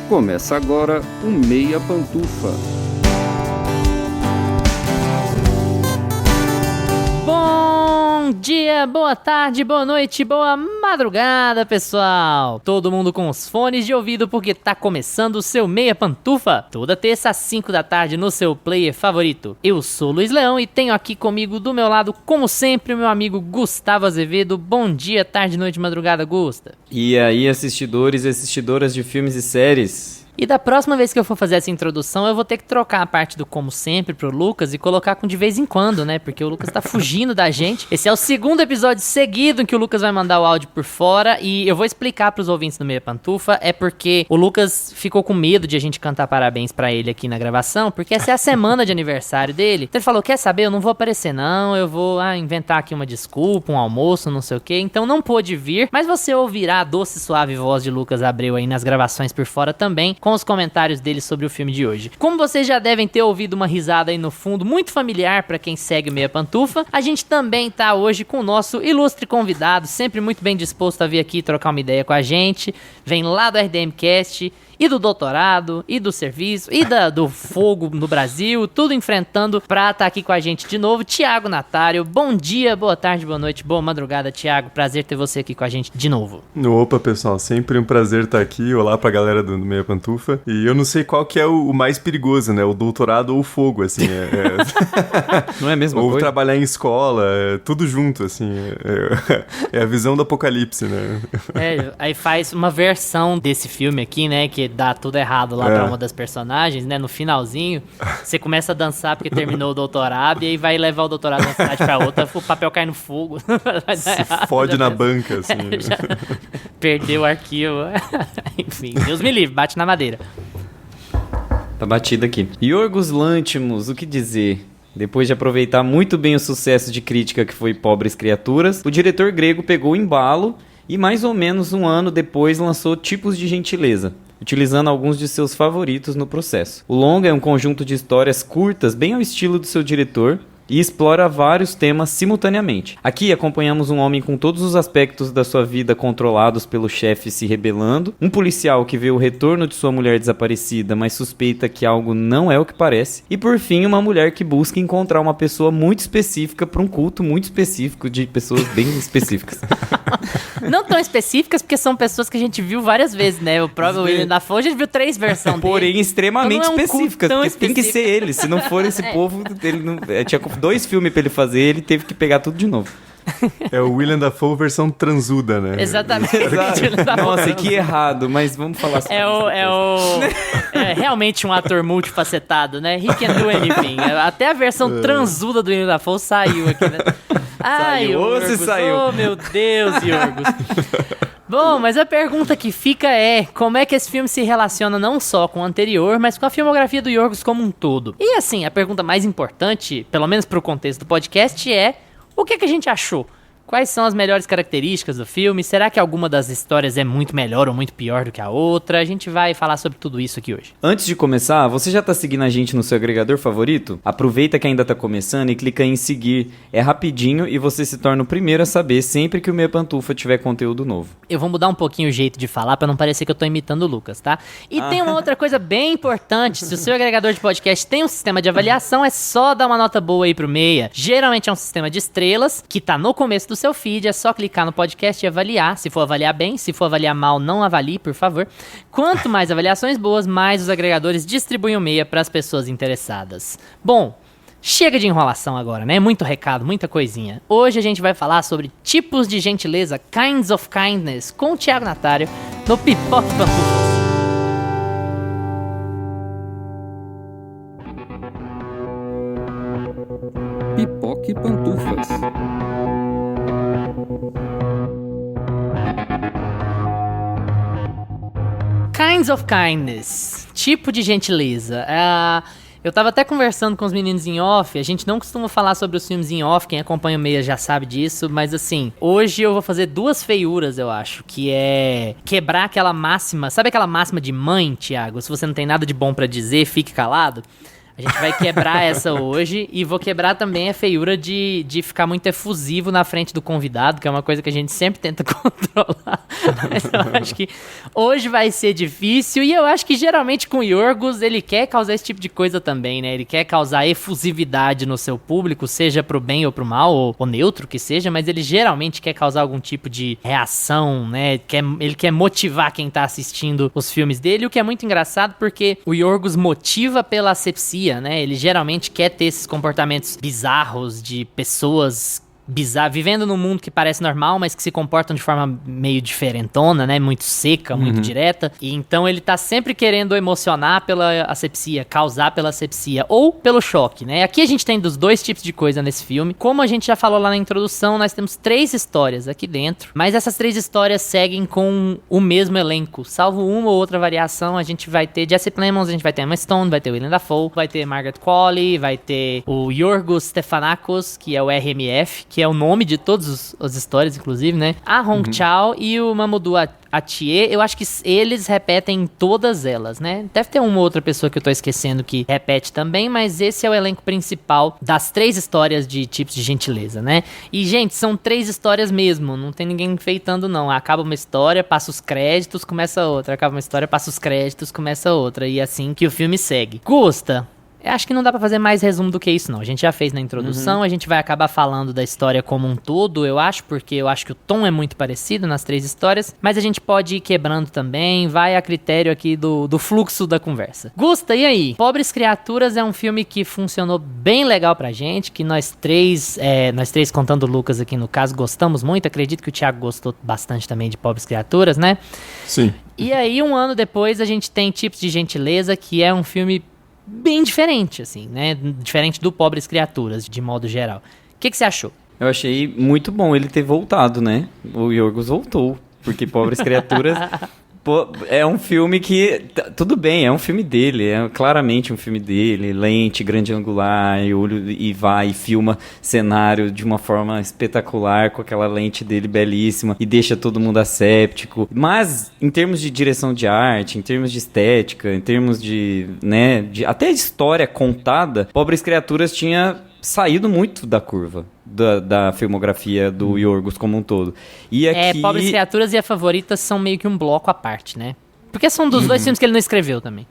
Começa agora o Meia Pantufa. Bom dia, boa tarde, boa noite, boa madrugada, pessoal! Todo mundo com os fones de ouvido porque tá começando o seu Meia Pantufa. Toda terça às 5 da tarde no seu player favorito. Eu sou o Luiz Leão e tenho aqui comigo do meu lado, como sempre, o meu amigo Gustavo Azevedo. Bom dia, tarde, noite, madrugada, Gusta. E aí, assistidores e assistidoras de filmes e séries? E da próxima vez que eu for fazer essa introdução, eu vou ter que trocar a parte do como sempre pro Lucas e colocar com de vez em quando, né? Porque o Lucas tá fugindo da gente. Esse é o segundo episódio seguido em que o Lucas vai mandar o áudio por fora e eu vou explicar pros ouvintes do Meia Pantufa. É porque o Lucas ficou com medo de a gente cantar parabéns pra ele aqui na gravação, porque essa é a semana de aniversário dele. Então ele falou, quer saber? Eu não vou aparecer não, eu vou inventar aqui uma desculpa, um almoço, não sei o quê. Então não pôde vir, mas você ouvirá a doce e suave voz de Lucas Abreu aí nas gravações por fora também, com os comentários dele sobre o filme de hoje. Como vocês já devem ter ouvido uma risada aí no fundo, muito familiar pra quem segue o Meia Pantufa, a gente também tá hoje com o nosso ilustre convidado, sempre muito bem disposto a vir aqui trocar uma ideia com a gente, vem lá do RDMcast, e do doutorado, e do serviço, e do fogo no Brasil, tudo enfrentando pra estar aqui com a gente de novo, Thiago Natário. Bom dia, boa tarde, boa noite, boa madrugada, Thiago. Prazer ter você aqui com a gente de novo. Opa, pessoal, sempre um prazer estar aqui. Olá pra galera do Meia Pantufa. E eu não sei qual que é o mais perigoso, né? O doutorado ou o fogo, assim. Não é a mesma ou coisa? Ou trabalhar em escola, tudo junto, assim. É a visão do apocalipse, né? Aí faz uma versão desse filme aqui, né, que dá tudo errado lá pra uma das personagens, né, no finalzinho, você começa a dançar porque terminou o doutorado e aí vai levar o doutorado de uma cidade pra outra, o papel cai no fogo. Se fode na banca, assim. Perdeu o arquivo. Enfim, Deus me livre, bate na madeira. Tá batido aqui. Yorgos Lanthimos, o que dizer? Depois de aproveitar muito bem o sucesso de crítica que foi Pobres Criaturas, o diretor grego pegou o embalo e mais ou menos um ano depois lançou Tipos de Gentileza, utilizando alguns de seus favoritos no processo. O longa é um conjunto de histórias curtas, bem ao estilo do seu diretor, e explora vários temas simultaneamente. Aqui acompanhamos um homem com todos os aspectos da sua vida controlados pelo chefe se rebelando, um policial que vê o retorno de sua mulher desaparecida, mas suspeita que algo não é o que parece, e por fim uma mulher que busca encontrar uma pessoa muito específica para um culto muito específico de pessoas bem específicas. Não tão específicas, porque são pessoas que a gente viu várias vezes, né? O próprio William Dafoe, a gente viu 3 versões dele. Porém, extremamente então específicas, porque tem que ser ele. Se não for esse povo, ele não... tinha 2 filmes pra ele fazer, ele teve que pegar tudo de novo. É o William Dafoe versão transuda, né? Exatamente. Nossa, que errado, mas vamos falar sobre isso. É realmente um ator multifacetado, né? He can do anything. Até a versão transuda do William Dafoe saiu aqui, né? Ai, Yorgos, saiu. Oh, meu Deus, Yorgos. Bom, mas a pergunta que fica é, como é que esse filme se relaciona não só com o anterior, mas com a filmografia do Yorgos como um todo? E assim, a pergunta mais importante, pelo menos pro contexto do podcast, é o que a gente achou? Quais são as melhores características do filme? Será que alguma das histórias é muito melhor ou muito pior do que a outra? A gente vai falar sobre tudo isso aqui hoje. Antes de começar, você já tá seguindo a gente no seu agregador favorito? Aproveita que ainda tá começando e clica em seguir. É rapidinho e você se torna o primeiro a saber sempre que o Meia Pantufa tiver conteúdo novo. Eu vou mudar um pouquinho o jeito de falar pra não parecer que eu tô imitando o Lucas, tá? E tem uma outra coisa bem importante. Se o seu agregador de podcast tem um sistema de avaliação, é só dar uma nota boa aí pro Meia. Geralmente é um sistema de estrelas, que tá no começo do seu feed, é só clicar no podcast e avaliar. Se for avaliar bem, se for avaliar mal, não avalie, por favor. Quanto mais avaliações boas, mais os agregadores distribuem o Meia para as pessoas interessadas. Bom, chega de enrolação agora, né? Muito recado, muita coisinha. Hoje a gente vai falar sobre tipos de gentileza, kinds of kindness, com o Thiago Natário, no Pipoque Pantufas. Pipoque Pantufas. Kinds of kindness, tipo de gentileza. Eu tava até conversando com os meninos em off, a gente não costuma falar sobre os filmes em off, quem acompanha o Meia já sabe disso, mas assim, hoje eu vou fazer 2 feiuras, eu acho, que é quebrar aquela máxima, sabe aquela máxima de mãe, Thiago? Se você não tem nada de bom pra dizer, fique calado. A gente vai quebrar essa hoje e vou quebrar também a feiura de ficar muito efusivo na frente do convidado, que é uma coisa que a gente sempre tenta controlar. Mas eu acho que hoje vai ser difícil e eu acho que geralmente com o Yorgos ele quer causar esse tipo de coisa também, né? Ele quer causar efusividade no seu público, seja pro bem ou pro mal, ou neutro que seja, mas ele geralmente quer causar algum tipo de reação, né? Ele quer motivar quem tá assistindo os filmes dele, o que é muito engraçado porque o Yorgos motiva pela asepsia, né? Ele geralmente quer ter esses comportamentos bizarros de pessoas vivendo num mundo que parece normal, mas que se comportam de forma meio diferentona, né? Muito seca, muito direta. E então ele tá sempre querendo emocionar pela asepsia, causar pela asepsia, ou pelo choque, né? Aqui a gente tem dos dois tipos de coisa nesse filme. Como a gente já falou lá na introdução, nós temos 3 histórias aqui dentro, mas essas 3 histórias seguem com o mesmo elenco, salvo uma ou outra variação. A gente vai ter Jesse Plemons, a gente vai ter Emma Stone, vai ter Willem Dafoe, vai ter Margaret Qualley, vai ter o Yorgos Stephanakos, que é o RMF, que é o nome de todas as histórias, inclusive, né? A Hong Chau e o Mamoudou Athie, eu acho que eles repetem todas elas, né? Deve ter uma outra pessoa que eu tô esquecendo que repete também, mas esse é o elenco principal das 3 histórias de Tipos de Gentileza, né? E, gente, são 3 histórias mesmo, não tem ninguém enfeitando, não. Acaba uma história, passa os créditos, começa outra. Acaba uma história, passa os créditos, começa outra. E assim que o filme segue. Gusta, eu acho que não dá pra fazer mais resumo do que isso, não. A gente já fez na introdução, a gente vai acabar falando da história como um todo, eu acho, porque eu acho que o tom é muito parecido nas 3 histórias, mas a gente pode ir quebrando também, vai a critério aqui do fluxo da conversa. Gusta, e aí? Pobres Criaturas é um filme que funcionou bem legal pra gente, que nós três contando o Lucas aqui no caso, gostamos muito, acredito que o Thiago gostou bastante também de Pobres Criaturas, né? Sim. E aí, um ano depois, a gente tem Tipos de Gentileza, que é um filme bem diferente, assim, né? Diferente do Pobres Criaturas, de modo geral. O que você achou? Eu achei muito bom ele ter voltado, né? O Yorgos voltou, porque Pobres Criaturas... Pô, é um filme que... Tudo bem, é um filme dele, é claramente um filme dele, lente, grande angular, e vai e filma cenário de uma forma espetacular, com aquela lente dele belíssima, e deixa todo mundo asséptico. Mas, em termos de direção de arte, em termos de estética, em termos de, né, até de história contada, Pobres Criaturas tinha saído muito da curva da filmografia do Yorgos como um todo. E aqui... Pobres Criaturas e A Favorita são meio que um bloco à parte, né? Porque são dos 2 filmes que ele não escreveu também.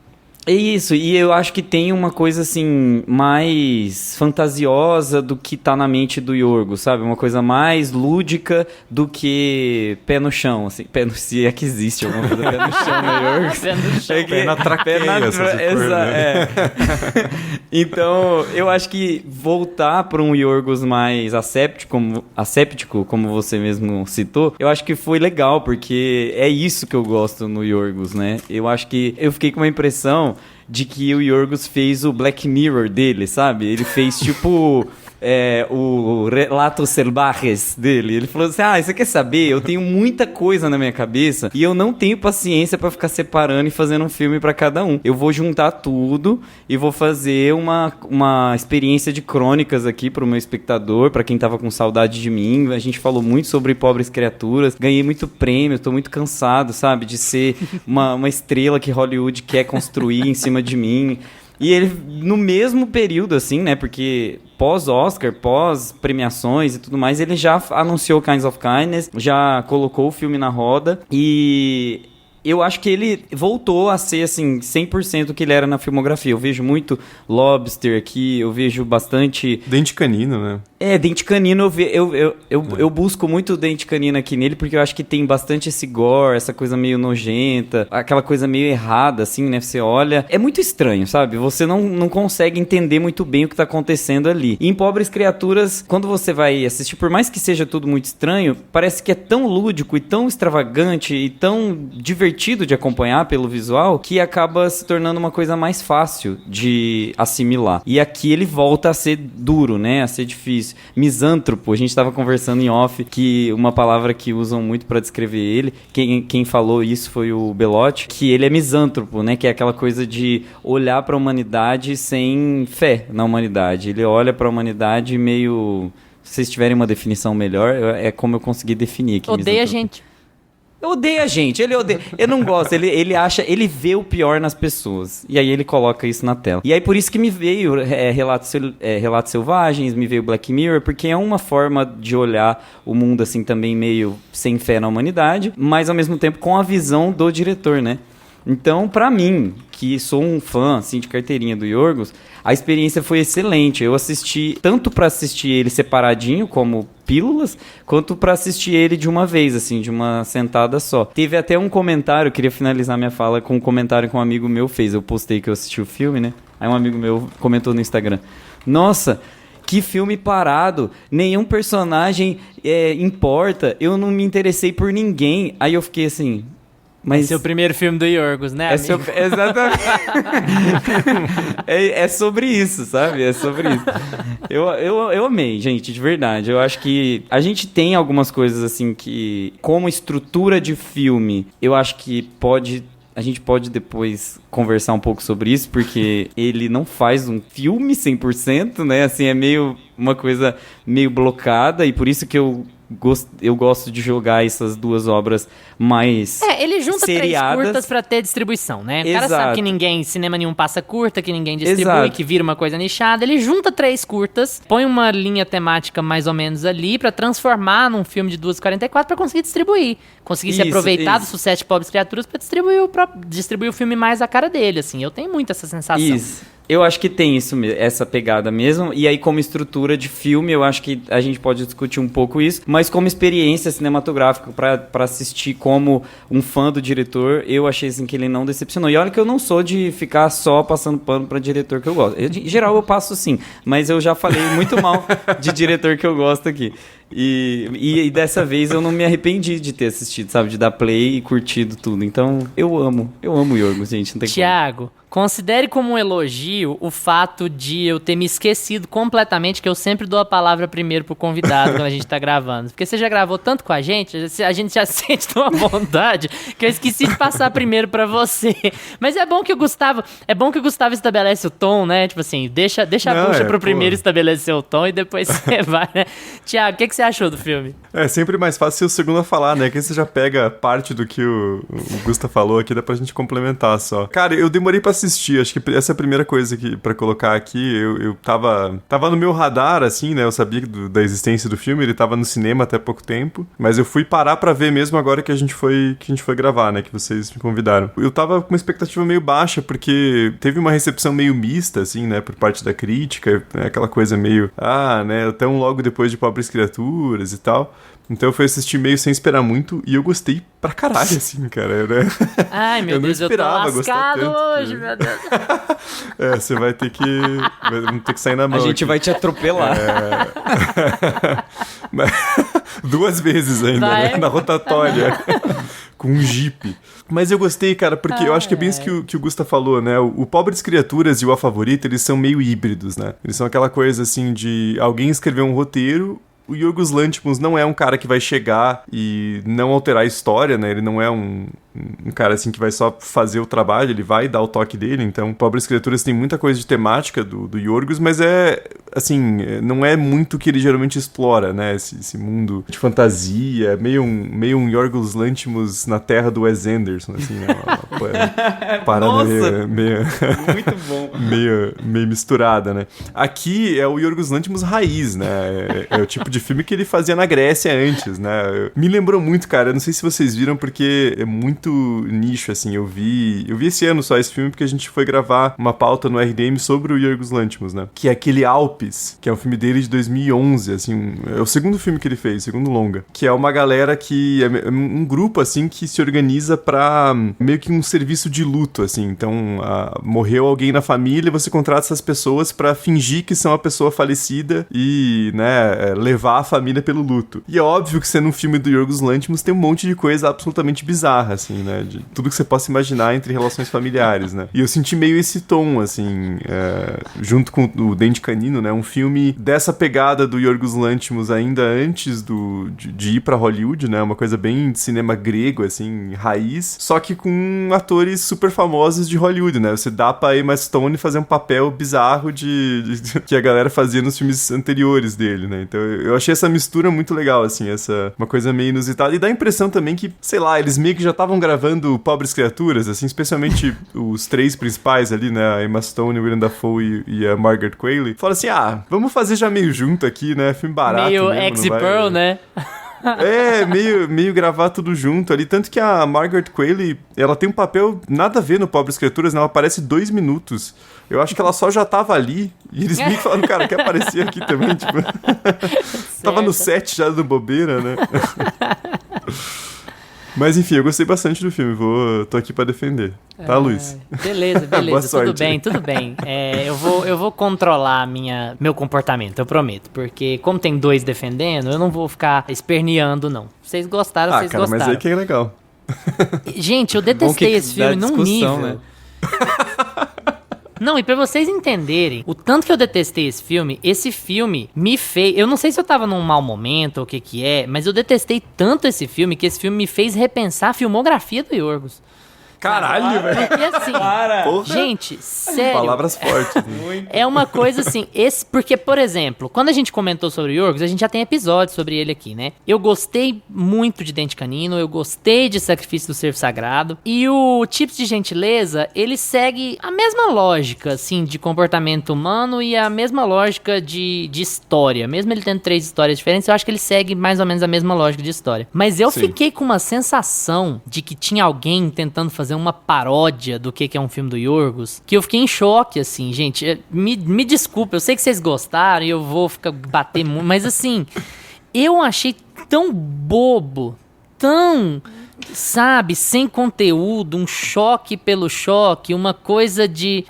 É isso, e eu acho que tem uma coisa, assim, mais fantasiosa do que tá na mente do Yorgos, sabe? Uma coisa mais lúdica do que pé no chão, assim. Se é que existe alguma coisa pé no chão no Yorgos. Pé no chão. Pé na traqueia, Então, eu acho que voltar para um Yorgos mais asséptico, como você mesmo citou, eu acho que foi legal, porque é isso que eu gosto no Yorgos, né? Eu acho que eu fiquei com uma impressão de que o Yorgos fez o Black Mirror dele, sabe? Ele fez tipo o Relatos Selvagens dele. Ele falou assim, você quer saber? Eu tenho muita coisa na minha cabeça e eu não tenho paciência pra ficar separando e fazendo um filme pra cada um. Eu vou juntar tudo e vou fazer uma experiência de crônicas aqui pro meu espectador, pra quem tava com saudade de mim. A gente falou muito sobre Pobres Criaturas, ganhei muito prêmio, tô muito cansado, sabe? De ser uma estrela que Hollywood quer construir em cima de mim. E ele, no mesmo período, assim, né, porque pós-Oscar, pós-premiações e tudo mais, ele já anunciou Kinds of Kindness, já colocou o filme na roda e... eu acho que ele voltou a ser, assim, 100% o que ele era na filmografia. Eu vejo muito Lobster aqui, eu vejo bastante... Dente Canino, né? Dente Canino, eu busco muito Dente Canino aqui nele, porque eu acho que tem bastante esse gore, essa coisa meio nojenta, aquela coisa meio errada, assim, né? Você olha... é muito estranho, sabe? Você não consegue entender muito bem o que tá acontecendo ali. E em Pobres Criaturas, quando você vai assistir, por mais que seja tudo muito estranho, parece que é tão lúdico e tão extravagante e tão divertido de acompanhar pelo visual, que acaba se tornando uma coisa mais fácil de assimilar. E aqui ele volta a ser duro, né? A ser difícil. Misântropo, a gente estava conversando em off, que uma palavra que usam muito para descrever ele, quem falou isso foi o Belotti, que ele é misântropo, né? Que é aquela coisa de olhar para a humanidade sem fé na humanidade. Ele olha para a humanidade meio... se vocês tiverem uma definição melhor, é como eu consegui definir aqui. Odeia a gente. odeia a gente, ele odeia. Eu não gosto, ele acha, ele vê o pior nas pessoas. E aí ele coloca isso na tela. E aí por isso que me veio Relatos Selvagens, me veio Black Mirror, porque é uma forma de olhar o mundo assim também meio sem fé na humanidade, mas ao mesmo tempo com a visão do diretor, né? Então, pra mim, que sou um fã assim, de carteirinha do Yorgos, a experiência foi excelente. Eu assisti tanto pra assistir ele separadinho, como pílulas, quanto pra assistir ele de uma vez, assim, de uma sentada só. Teve até um comentário, eu queria finalizar minha fala com um comentário que um amigo meu fez. Eu postei que eu assisti o filme, né? Aí um amigo meu comentou no Instagram: nossa, que filme parado, nenhum personagem importa, eu não me interessei por ninguém. Aí eu fiquei assim... Mas esse é o primeiro filme do Yorgos, né, amigo? Exatamente. é sobre isso, sabe? É sobre isso. Eu amei, gente, de verdade. Eu acho que a gente tem algumas coisas assim que, como estrutura de filme, eu acho que a gente pode depois conversar um pouco sobre isso, porque ele não faz um filme 100%, né? Assim, é meio uma coisa meio blocada, e por isso que eu gosto de jogar essas duas obras mais ele junta seriadas. 3 curtas pra ter distribuição, né? O cara Exato. sabe que cinema nenhum passa curta, que ninguém distribui, Exato. que vira uma coisa nichada. Ele junta 3 curtas, põe uma linha temática mais ou menos ali pra transformar num filme de 2h44 pra conseguir distribuir. Conseguir se aproveitar do sucesso de Pobres Criaturas pra distribuir o filme mais à cara dele, assim. Eu tenho muito essa sensação. Isso. Eu acho que tem isso, essa pegada mesmo. E aí, como estrutura de filme, eu acho que a gente pode discutir um pouco isso. Mas como experiência cinematográfica, pra assistir como um fã do diretor, eu achei assim que ele não decepcionou. E olha que eu não sou de ficar só passando pano pra diretor que eu gosto. Em geral, eu passo sim. Mas eu já falei muito mal de diretor que eu gosto aqui. E dessa vez eu não me arrependi de ter assistido, sabe? De dar play e curtido tudo. Então, eu amo o Yorgos, gente. Não tem Tiago, considere como um elogio o fato de eu ter me esquecido completamente que eu sempre dou a palavra primeiro pro convidado quando a gente tá gravando. Porque você já gravou tanto com a gente já sente uma vontade que eu esqueci de passar primeiro pra você. Mas é bom que o Gustavo estabelece o tom, né? Tipo assim, deixa a bucha pro primeiro estabelecer o tom e depois você vai, né? Tiago, o que você achou do filme? É sempre mais fácil ser o segundo a falar, né? Que aí você já pega parte do que o Gusta falou aqui, dá pra gente complementar só. Cara, eu demorei pra assistir, acho que essa é a primeira coisa pra colocar aqui. Eu tava no meu radar, assim, né? Eu sabia da existência do filme, ele tava no cinema até pouco tempo, mas eu fui parar pra ver mesmo agora que a gente foi gravar, né? Que vocês me convidaram. Eu tava com uma expectativa meio baixa, porque teve uma recepção meio mista, assim, né? Por parte da crítica, né, aquela coisa meio, né? Tão logo depois de Pobres Criaturas e tal. Então eu fui assistir meio sem esperar muito e eu gostei pra caralho, assim, cara. Né? Ai, meu Deus, eu tô lascado hoje, meu Deus. Você vai ter que sair na mão. A gente aqui. vai te atropelar. Mas, 2 vezes ainda, né? Na rotatória. Com um Jeep. Mas eu gostei, cara, porque eu acho que é bem isso que o Gusta falou, né? O Pobres Criaturas e o A Favorita, eles são meio híbridos, né? Eles são aquela coisa, assim, de alguém escrever um roteiro. O Yorgos Lanthimos não é um cara que vai chegar e não alterar a história, né? Ele não é um cara assim que vai só fazer o trabalho, ele vai dar o toque dele. Então, Pobres Criaturas tem muita coisa de temática do Yorgos, mas não é muito o que ele geralmente explora, né? Esse mundo de fantasia, meio um Yorgos Lanthimos na terra do Wes Anderson, assim, né? Uma parada meio muito bom. meio misturada, né? Aqui é o Yorgos Lanthimos raiz, né? É o tipo de filme que ele fazia na Grécia antes, né? Me lembrou muito, cara. Eu não sei se vocês viram, porque é muito nicho, assim. Eu vi esse ano só esse filme, porque a gente foi gravar uma pauta no RDM sobre o Yorgos Lanthimos, né? Que é aquele Alpes, que é um filme dele de 2011, assim. É o segundo filme que ele fez, segundo longa. Que é uma galera que... É um grupo, assim, que se organiza pra meio que um serviço de luto, assim. Então, morreu alguém na família e você contrata essas pessoas pra fingir que são a pessoa falecida e, né, levar a família pelo luto. E é óbvio que sendo um filme do Yorgos Lanthimos tem um monte de coisa absolutamente bizarra, assim, assim, né? De tudo que você possa imaginar entre relações familiares, né? E eu senti meio esse tom, assim, junto com o Dente Canino, né? Um filme dessa pegada do Yorgos Lanthimos ainda antes de ir pra Hollywood, né? Uma coisa bem de cinema grego, assim, raiz, só que com atores super famosos de Hollywood, né? Você dá pra Emma Stone fazer um papel bizarro que a galera fazia nos filmes anteriores dele, né? Então eu achei essa mistura muito legal, assim, uma coisa meio inusitada. E dá a impressão também que, sei lá, eles meio que já estavam gravando Pobres Criaturas, assim, especialmente os três principais ali, né? A Emma Stone, o Willem Dafoe e a Margaret Qualley. Falaram assim, vamos fazer já meio junto aqui, né? Filme barato meio mesmo, Ex-Pearl, né? Meio gravar tudo junto ali. Tanto que a Margaret Qualley, ela tem um papel nada a ver no Pobres Criaturas, né? Ela aparece 2 minutos. Eu acho que ela só já tava ali. E eles meio que falaram, cara, quer aparecer aqui também? Tipo, tava no set já do bobeira, né? Mas enfim, eu gostei bastante do filme. Tô aqui pra defender. Tá, Luiz? Beleza. Boa sorte. Tudo bem. Eu vou controlar meu comportamento, eu prometo. Porque como tem 2 defendendo, eu não vou ficar esperneando, não. Vocês gostaram, vocês cara, gostaram. Mas aí que é legal. Gente, eu detestei esse filme num nível. Né? Não, e pra vocês entenderem o tanto que eu detestei esse filme me fez... Eu não sei se eu tava num mau momento ou o que é, mas eu detestei tanto esse filme que esse filme me fez repensar a filmografia do Yorgos. Caralho, velho. Porque assim, gente, sério. Palavras fortes. É uma coisa assim, porque, por exemplo, quando a gente comentou sobre o Yorgos, a gente já tem episódios sobre ele aqui, né? Eu gostei muito de Dente Canino, eu gostei de Sacrifício do Cervo Sagrado, e o Tips de Gentileza, ele segue a mesma lógica, assim, de comportamento humano e a mesma lógica de história. Mesmo ele tendo 3 histórias diferentes, eu acho que ele segue mais ou menos a mesma lógica de história. Mas eu fiquei com uma sensação de que tinha alguém tentando fazer uma paródia do que é um filme do Yorgos, que eu fiquei em choque, assim, gente. Me desculpa, eu sei que vocês gostaram e eu vou bater muito, mas assim, eu achei tão bobo, tão, sabe, sem conteúdo, um choque pelo choque, uma coisa de,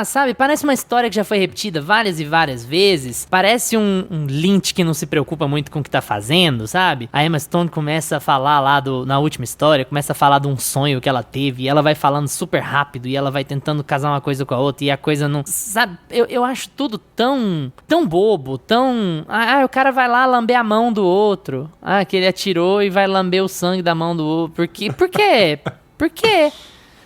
sabe, parece uma história que já foi repetida várias e várias vezes, parece um Lynch que não se preocupa muito com o que tá fazendo, sabe? A Emma Stone começa a falar lá na última história, começa a falar de um sonho que ela teve, e ela vai falando super rápido, e ela vai tentando casar uma coisa com a outra, e a coisa não, sabe, eu acho tudo tão bobo, tão, o cara vai lá lamber a mão do outro, que ele atirou e vai lamber o sangue da mão do outro. Por quê? Por quê?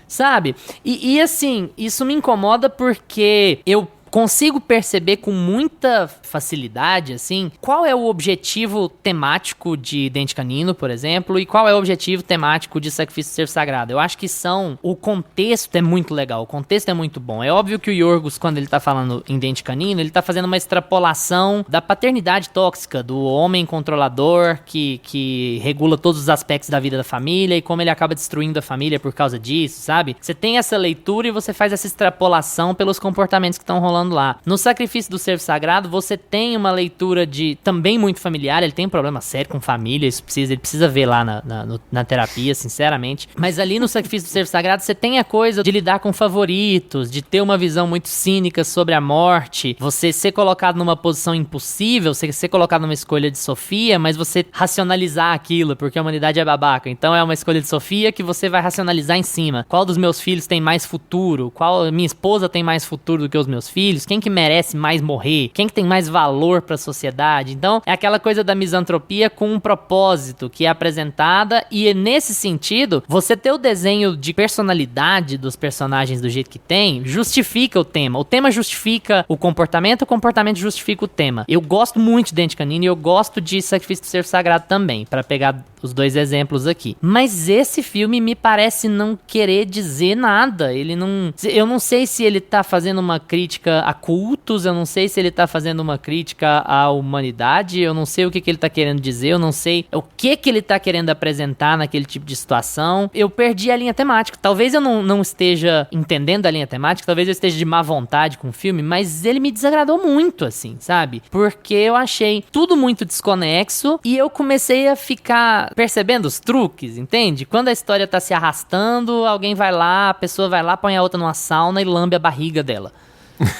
Sabe? E assim, isso me incomoda porque eu consigo perceber com muita facilidade, assim, qual é o objetivo temático de Dente Canino, por exemplo, e qual é o objetivo temático de Sacrifício do Cervo Sagrado. Eu acho que o contexto é muito legal, o contexto é muito bom. É óbvio que o Yorgos, quando ele tá falando em Dente Canino, ele tá fazendo uma extrapolação da paternidade tóxica, do homem controlador que regula todos os aspectos da vida da família e como ele acaba destruindo a família por causa disso, sabe? Você tem essa leitura e você faz essa extrapolação pelos comportamentos que estão rolando lá. No Sacrifício do Cervo Sagrado, você tem uma leitura também muito familiar, ele tem um problema sério com família, ele precisa ver lá na terapia, sinceramente. Mas ali no Sacrifício do Cervo Sagrado, você tem a coisa de lidar com favoritos, de ter uma visão muito cínica sobre a morte, você ser colocado numa posição impossível, você ser colocado numa escolha de Sofia, mas você racionalizar aquilo, porque a humanidade é babaca. Então é uma escolha de Sofia que você vai racionalizar em cima. Qual dos meus filhos tem mais futuro? Minha esposa tem mais futuro do que os meus filhos? Quem que merece mais morrer? Quem que tem mais valor pra sociedade? Então, é aquela coisa da misantropia com um propósito que é apresentada, e nesse sentido, você ter o desenho de personalidade dos personagens do jeito que tem, justifica o tema. O tema justifica o comportamento justifica o tema. Eu gosto muito de Dente Canino e eu gosto de Sacrifício do Cervo Sagrado também, pra pegar os 2 exemplos aqui. Mas esse filme me parece não querer dizer nada. Eu não sei se ele tá fazendo uma crítica a cultos, eu não sei se ele tá fazendo uma crítica à humanidade, eu não sei o que ele tá querendo dizer, eu não sei o que ele tá querendo apresentar naquele tipo de situação. Eu perdi a linha temática. Talvez eu não esteja entendendo a linha temática, talvez eu esteja de má vontade com o filme, mas ele me desagradou muito, assim, sabe? Porque eu achei tudo muito desconexo e eu comecei a ficar percebendo os truques, entende? Quando a história tá se arrastando, alguém vai lá, a pessoa vai lá, põe a outra numa sauna e lambe a barriga dela.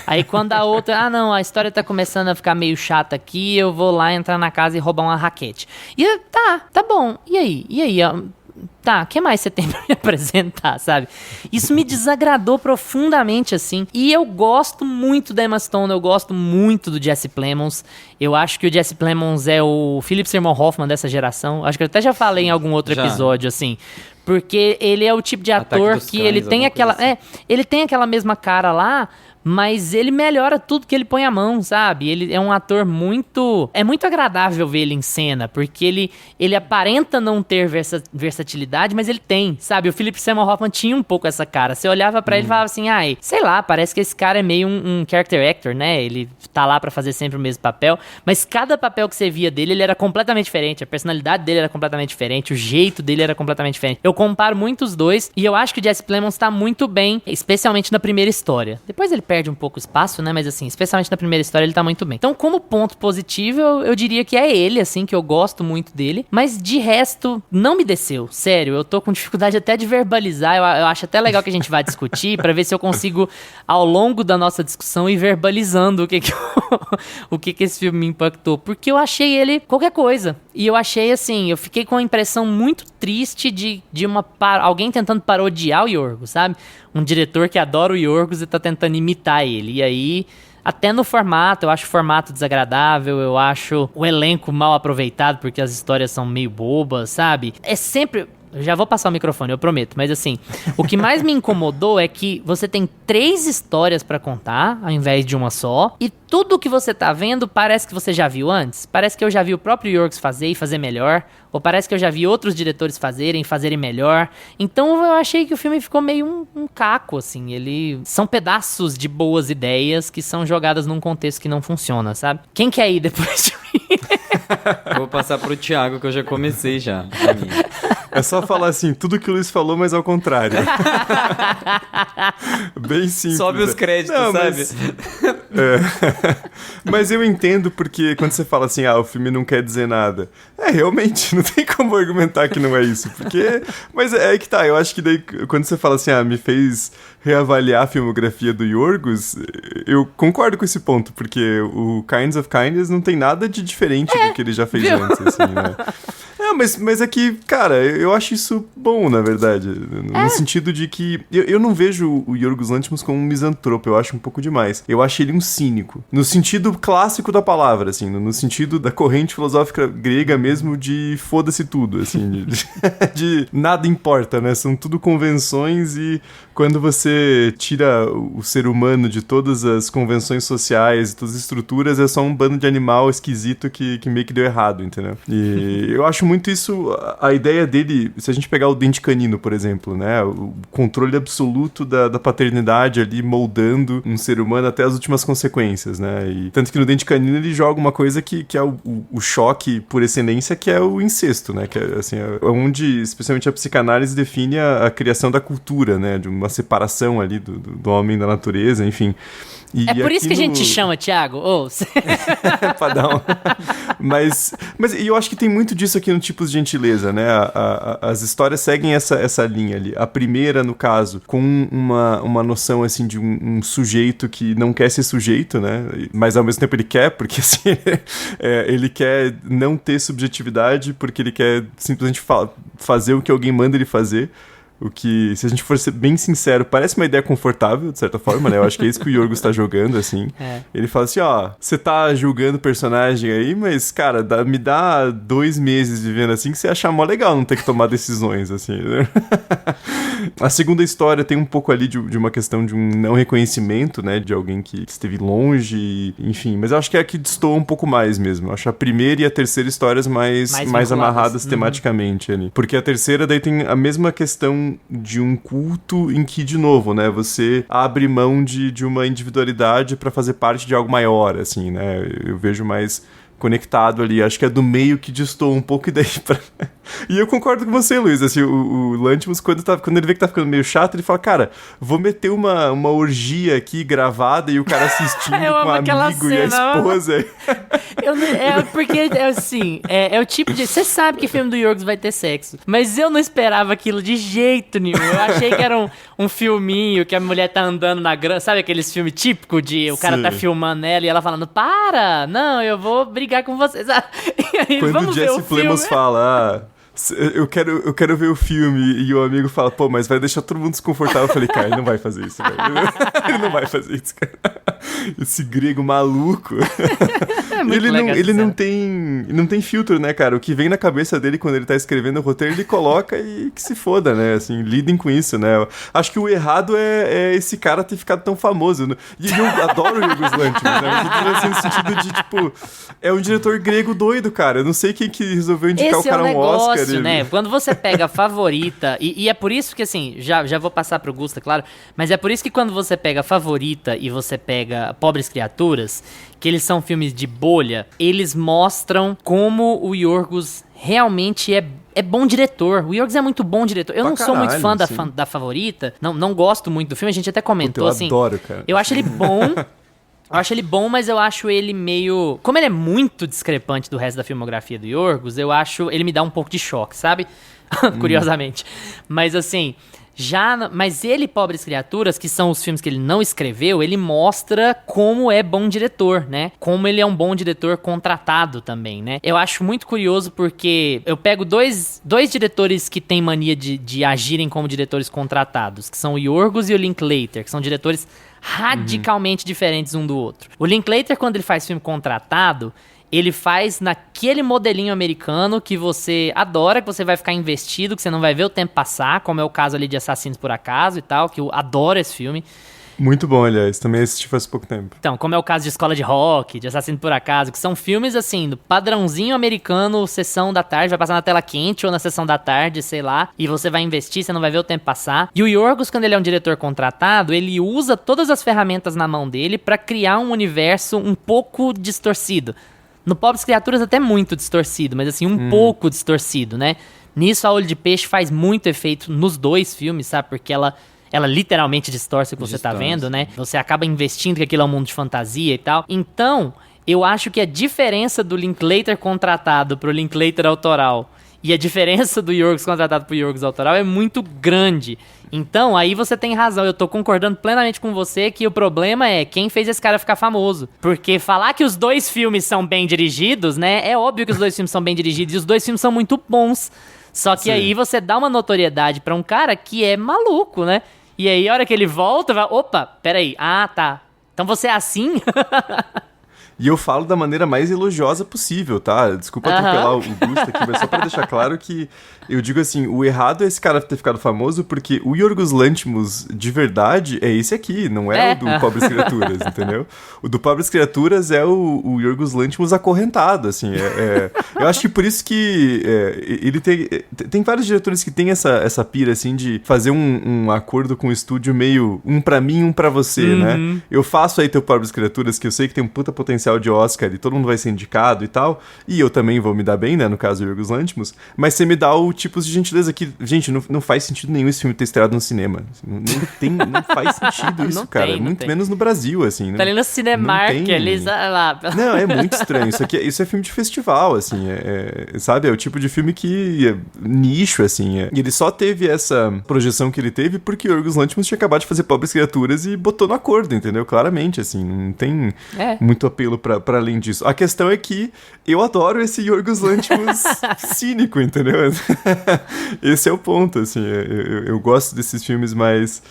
Aí quando a outra, a história tá começando a ficar meio chata aqui, eu vou lá entrar na casa e roubar uma raquete. E tá bom. E aí? tá, o que mais você tem pra me apresentar, sabe? Isso me desagradou profundamente, assim. E eu gosto muito da Emma Stone, eu gosto muito do Jesse Plemons. Eu acho que o Jesse Plemons é o Philip Seymour Hoffman dessa geração. Acho que eu até já falei em algum outro episódio, assim. Porque ele é o tipo de ator que ele tem aquela... Assim. Ele tem aquela mesma cara lá, mas ele melhora tudo que ele põe a mão, sabe? Ele é um ator muito... É muito agradável ver ele em cena, porque ele aparenta não ter versatilidade, mas ele tem, sabe? O Philip Seymour Hoffman tinha um pouco essa cara. Você olhava pra ele e falava assim, ai, sei lá, parece que esse cara é meio um character actor, né? Ele tá lá pra fazer sempre o mesmo papel, mas cada papel que você via dele, ele era completamente diferente. A personalidade dele era completamente diferente, o jeito dele era completamente diferente. Eu comparo muito os dois, e eu acho que o Jesse Plemons tá muito bem, especialmente na primeira história. Depois ele perde um pouco espaço, né? Mas assim, especialmente na primeira história, ele tá muito bem. Então, como ponto positivo, eu diria que é ele, assim, que eu gosto muito dele. Mas de resto, não me desceu. Sério, eu tô com dificuldade até de verbalizar. Eu acho até legal que a gente vá discutir pra ver se eu consigo, ao longo da nossa discussão, ir verbalizando o que esse filme me impactou. Porque eu achei ele qualquer coisa. E eu achei, assim, eu fiquei com a impressão muito triste de alguém tentando parodiar o Yorgos, sabe? Um diretor que adora o Yorgos e tá tentando imitar ele. E aí, até no formato, eu acho o formato desagradável, eu acho o elenco mal aproveitado, porque as histórias são meio bobas, sabe? É sempre... Eu já vou passar o microfone, eu prometo. Mas assim, o que mais me incomodou é que você tem 3 histórias pra contar, ao invés de uma só. E tudo que você tá vendo parece que você já viu antes. Parece que eu já vi o próprio Yorgos fazer e fazer melhor. Ou parece que eu já vi outros diretores fazerem melhor. Então eu achei que o filme ficou meio um caco, assim. São pedaços de boas ideias que são jogadas num contexto que não funciona, sabe? Quem quer ir depois de mim? Vou passar pro Thiago, que eu já comecei já. É só falar assim, tudo que o Luiz falou, mas ao contrário. Bem simples. Sobe os créditos, não, sabe? Mas eu entendo porque quando você fala assim, o filme não quer dizer nada. Realmente, não tem como argumentar que não é isso. Mas é que tá, eu acho que daí quando você fala assim, me fez reavaliar a filmografia do Yorgos, eu concordo com esse ponto, porque o Kinds of Kindness não tem nada de diferente do que ele já fez antes, assim, né? Mas é que, cara, eu acho isso bom, na verdade. No sentido de que eu não vejo o Yorgos Lanthimos como um misantropo, eu acho um pouco demais. Eu acho ele um cínico. No sentido clássico da palavra, assim, no sentido da corrente filosófica grega mesmo de foda-se tudo, assim, de nada importa, né? São tudo convenções e quando você tira o ser humano de todas as convenções sociais e todas as estruturas, é só um bando de animal esquisito que meio que deu errado, entendeu? E eu acho muito isso, a ideia dele, se a gente pegar o Dente Canino, por exemplo, né? O controle absoluto da paternidade ali moldando um ser humano até as últimas consequências, né? E, tanto que no Dente Canino ele joga uma coisa que é o choque por excelência, que é o incesto, né? Que é, assim, é onde, especialmente a psicanálise, define a criação da cultura, né? De uma separação ali do homem da natureza, enfim. E é por isso que a gente chama, Thiago. Padrão. Mas eu acho que tem muito disso aqui no Tipos de Gentileza, né? As histórias seguem essa linha ali. A primeira, no caso, com uma noção, assim, de um sujeito que não quer ser sujeito, né? Mas ao mesmo tempo ele quer, porque assim, ele quer não ter subjetividade, porque ele quer simplesmente fazer o que alguém manda ele fazer. O que, se a gente for ser bem sincero, parece uma ideia confortável, de certa forma, né? Eu acho que é isso que o Yorgos tá jogando, assim. Ele fala assim, você tá julgando o personagem aí, mas, cara, me dá 2 meses vivendo assim que você achar mó legal não ter que tomar decisões, assim, né? A segunda história tem um pouco ali de uma questão de um não reconhecimento, né? De alguém que esteve longe, enfim. Mas eu acho que é a que destoa um pouco mais mesmo. Eu acho a primeira e a terceira histórias mais amarradas tematicamente ali. Porque a terceira daí tem a mesma questão de um culto em que, de novo, né, você abre mão de uma individualidade pra fazer parte de algo maior, assim, né, eu vejo mais conectado ali, acho que é do meio que destoa um pouco e daí E eu concordo com você, Luiz, assim, o Lanthimos, quando ele vê que tá ficando meio chato, ele fala, cara, vou meter uma orgia aqui gravada e o cara assistindo com o amigo cena, e a esposa. Porque, assim, é o tipo de... Você sabe que filme do Yorgos vai ter sexo, mas eu não esperava aquilo de jeito nenhum. Eu achei que era um filminho que a mulher tá andando na grama, sabe aqueles filmes típicos de o cara tá filmando ela e ela falando, para, não, eu vou brigar com você, sabe? E aí, quando o Jesse Plemons fala, eu quero ver o filme, e o amigo fala, pô, mas vai deixar todo mundo desconfortável. Eu falei, cara, ele não vai fazer isso, velho. Ele não vai fazer isso, cara. Esse grego maluco. Ele não tem filtro, né, cara? O que vem na cabeça dele quando ele tá escrevendo o roteiro, ele coloca e que se foda, né? Assim, lidem com isso, né? Eu acho que o errado é esse cara ter ficado tão famoso. Né? E eu adoro o Yorgos Lanthimos, né? Eu tô assim, no sentido de, tipo, é um diretor grego doido, cara. Eu não sei quem que resolveu indicar o cara um Oscar. Esse é o negócio, né? Quando você pega a Favorita, e é por isso que, assim, já vou passar pro Gusta, claro, mas é por isso que quando você pega a Favorita e você pega Pobres Criaturas, que eles são filmes de bolha, eles mostram como o Yorgos realmente é bom diretor. O Yorgos é muito bom diretor. Eu não sou muito fã da Favorita, não gosto muito do filme, a gente até comentou, eu assim. Adoro, cara. Eu acho ele bom. Eu acho ele bom, mas eu acho ele meio... Como ele é muito discrepante do resto da filmografia do Yorgos, eu acho... Ele me dá um pouco de choque, sabe? Curiosamente. Mas assim... Mas ele, Pobres Criaturas, que são os filmes que ele não escreveu, ele mostra como é bom diretor, né? Como ele é um bom diretor contratado também, né? Eu acho muito curioso porque eu pego dois diretores que têm mania de agirem como diretores contratados, que são o Yorgos e o Linklater, que são diretores radicalmente diferentes um do outro. O Linklater, quando ele faz filme contratado, ele faz naquele modelinho americano que você adora, que você vai ficar investido, que você não vai ver o tempo passar, como é o caso ali de Assassinos por Acaso e tal, que eu adoro esse filme. Muito bom, aliás. Também assisti faz pouco tempo. Então, como é o caso de Escola de Rock, de Assassino por Acaso, que são filmes, assim, do padrãozinho americano, sessão da tarde, vai passar na tela quente ou na sessão da tarde, sei lá, e você vai investir, você não vai ver o tempo passar. E o Yorgos, quando ele é um diretor contratado, ele usa todas as ferramentas na mão dele pra criar um universo um pouco distorcido. No Pobres Criaturas até muito distorcido, mas assim, um pouco distorcido, né? Nisso, A Olho de Peixe faz muito efeito nos dois filmes, sabe? Porque ela literalmente distorce o que você tá vendo, né? Você acaba investindo que aquilo é um mundo de fantasia e tal. Então, eu acho que a diferença do Linklater contratado pro Linklater autoral e a diferença do Yorgos contratado pro Yorgos autoral é muito grande. Então, aí você tem razão, eu tô concordando plenamente com você que o problema é quem fez esse cara ficar famoso. Porque falar que os dois filmes são bem dirigidos, né? É óbvio que os dois filmes são bem dirigidos e os dois filmes são muito bons. Só que aí você dá uma notoriedade pra um cara que é maluco, né? E aí, a hora que ele volta, vai, opa, peraí, tá. Então você é assim? E eu falo da maneira mais elogiosa possível, tá? Desculpa atropelar o Gusta aqui, mas só pra deixar claro que eu digo assim, o errado é esse cara ter ficado famoso porque o Yorgos Lanthimos de verdade é esse aqui, não é o do Pobres Criaturas, entendeu? O do Pobres Criaturas é o Yorgos Lanthimos acorrentado, assim. Eu acho que por isso que ele tem vários diretores que tem essa pira, assim, de fazer um acordo com o estúdio meio um pra mim, um pra você, né? Eu faço aí teu Pobres Criaturas, que eu sei que tem um puta potencial de Oscar e todo mundo vai ser indicado e tal, e eu também vou me dar bem, né, no caso do Yorgos Lanthimos, mas você me dá o tipo de gentileza que, gente, não faz sentido nenhum esse filme ter estreado no cinema. Não faz sentido isso, cara. Muito menos no Brasil, assim. Tá ali no Cinemark, ali, lá. Não, é muito estranho. Isso é filme de festival, assim, sabe? É o tipo de filme que nicho, assim. E ele só teve essa projeção que ele teve porque o Yorgos Lanthimos tinha acabado de fazer Pobres Criaturas e botou no acordo, entendeu? Claramente, assim, não tem muito apelo pra além disso. A questão é que eu adoro esse Yorgos Lanthimos cínico, entendeu? Esse é o ponto, assim. Eu gosto desses filmes mais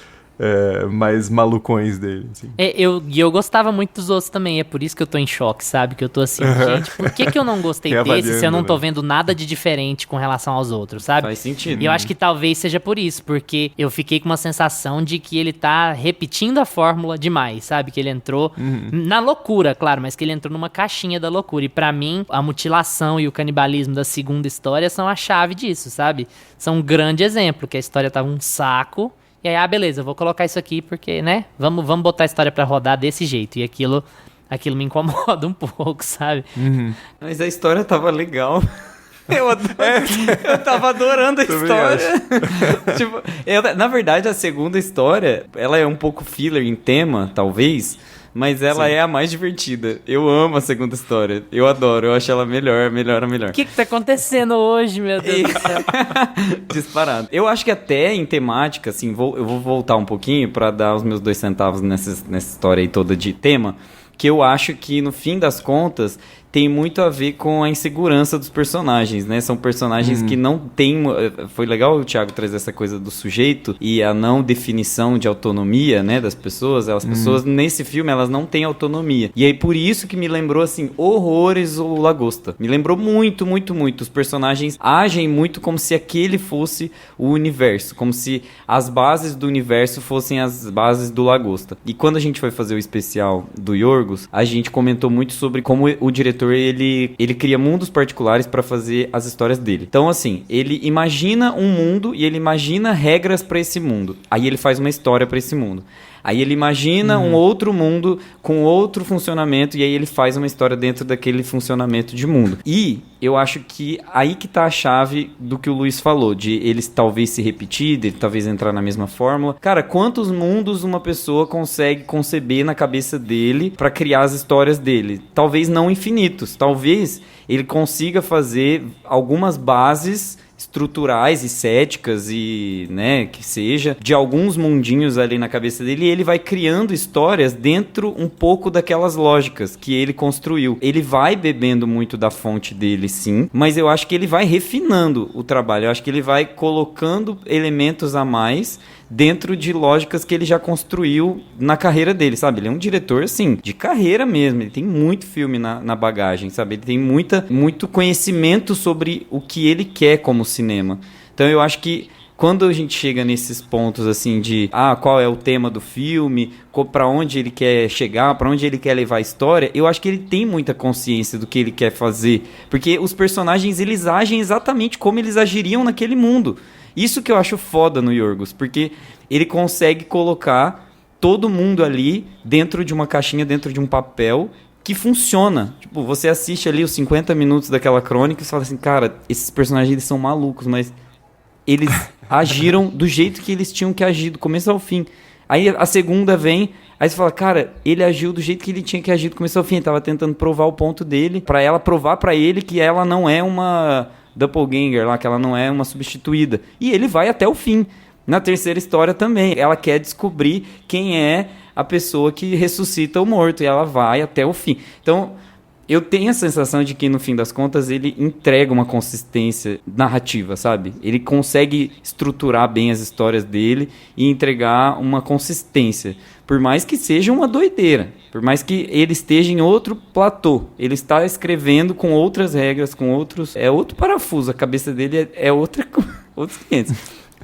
malucões dele, assim. Eu gostava muito dos outros também, é por isso que eu tô em choque, sabe? Que eu tô assim, gente, por que eu não gostei desse se eu não tô vendo nada de diferente com relação aos outros, sabe? Faz sentido. E eu acho que talvez seja por isso, porque eu fiquei com uma sensação de que ele tá repetindo a fórmula demais, sabe? Que ele entrou na loucura, claro, mas que ele entrou numa caixinha da loucura. E pra mim, a mutilação e o canibalismo da segunda história são a chave disso, sabe? São um grande exemplo, que a história tava um saco. E aí, beleza, eu vou colocar isso aqui porque, né, vamos botar a história pra rodar desse jeito. E aquilo me incomoda um pouco, sabe? Mas a história tava legal. Eu tava adorando a história. Tipo, na verdade, a segunda história, ela é um pouco filler em tema, talvez, mas ela é a mais divertida. Eu amo a segunda história. Eu adoro, eu acho ela melhor. O que tá acontecendo hoje, meu Deus do céu? Disparado. Eu acho que até em temática, assim, eu vou voltar um pouquinho pra dar os meus 2 centavos nessa história aí toda de tema, que eu acho que, no fim das contas, tem muito a ver com a insegurança dos personagens, né? São personagens que não têm... Foi legal o Thiago trazer essa coisa do sujeito e a não definição de autonomia, né, das pessoas. As pessoas, nesse filme, elas não têm autonomia. E aí, por isso que me lembrou, assim, horrores o Lagosta. Me lembrou muito, muito, muito. Os personagens agem muito como se aquele fosse o universo. Como se as bases do universo fossem as bases do Lagosta. E quando a gente foi fazer o especial do Yorgos, a gente comentou muito sobre como o diretor ele cria mundos particulares para fazer as histórias dele. Então, assim, ele imagina um mundo e ele imagina regras para esse mundo. Aí ele faz uma história para esse mundo. Aí ele imagina um outro mundo com outro funcionamento e aí ele faz uma história dentro daquele funcionamento de mundo. E eu acho que aí que tá a chave do que o Luiz falou, de eles talvez se repetir, de talvez entrar na mesma fórmula. Cara, quantos mundos uma pessoa consegue conceber na cabeça dele pra criar as histórias dele? Talvez não infinitos, talvez ele consiga fazer algumas bases estruturais e céticas e, né, que seja, de alguns mundinhos ali na cabeça dele, e ele vai criando histórias dentro um pouco daquelas lógicas que ele construiu. Ele vai bebendo muito da fonte dele, sim, mas eu acho que ele vai refinando o trabalho, eu acho que ele vai colocando elementos a mais dentro de lógicas que ele já construiu na carreira dele, sabe? Ele é um diretor, assim, de carreira mesmo. Ele tem muito filme na bagagem, sabe? Ele tem muito conhecimento sobre o que ele quer como cinema. Então eu acho que quando a gente chega nesses pontos, assim, de qual é o tema do filme, pra onde ele quer chegar, pra onde ele quer levar a história, eu acho que ele tem muita consciência do que ele quer fazer. Porque os personagens, eles agem exatamente como eles agiriam naquele mundo. Isso que eu acho foda no Yorgos, porque ele consegue colocar todo mundo ali dentro de uma caixinha, dentro de um papel que funciona. Tipo, você assiste ali os 50 minutos daquela crônica e você fala assim, cara, esses personagens eles são malucos, mas eles agiram do jeito que eles tinham que agir, do começo ao fim. Aí a segunda vem, aí você fala, cara, ele agiu do jeito que ele tinha que agir do começo ao fim. Ele tava tentando provar o ponto dele, pra ela provar pra ele que ela não é uma doppelganger lá, que ela não é uma substituída. E ele vai até o fim. Na terceira história também. Ela quer descobrir quem é a pessoa que ressuscita o morto. E ela vai até o fim. Então, eu tenho a sensação de que, no fim das contas, ele entrega uma consistência narrativa, sabe? Ele consegue estruturar bem as histórias dele e entregar uma consistência. Por mais que seja uma doideira. Por mais que ele esteja em outro platô. Ele está escrevendo com outras regras, com outros... É outro parafuso. A cabeça dele é outros 500.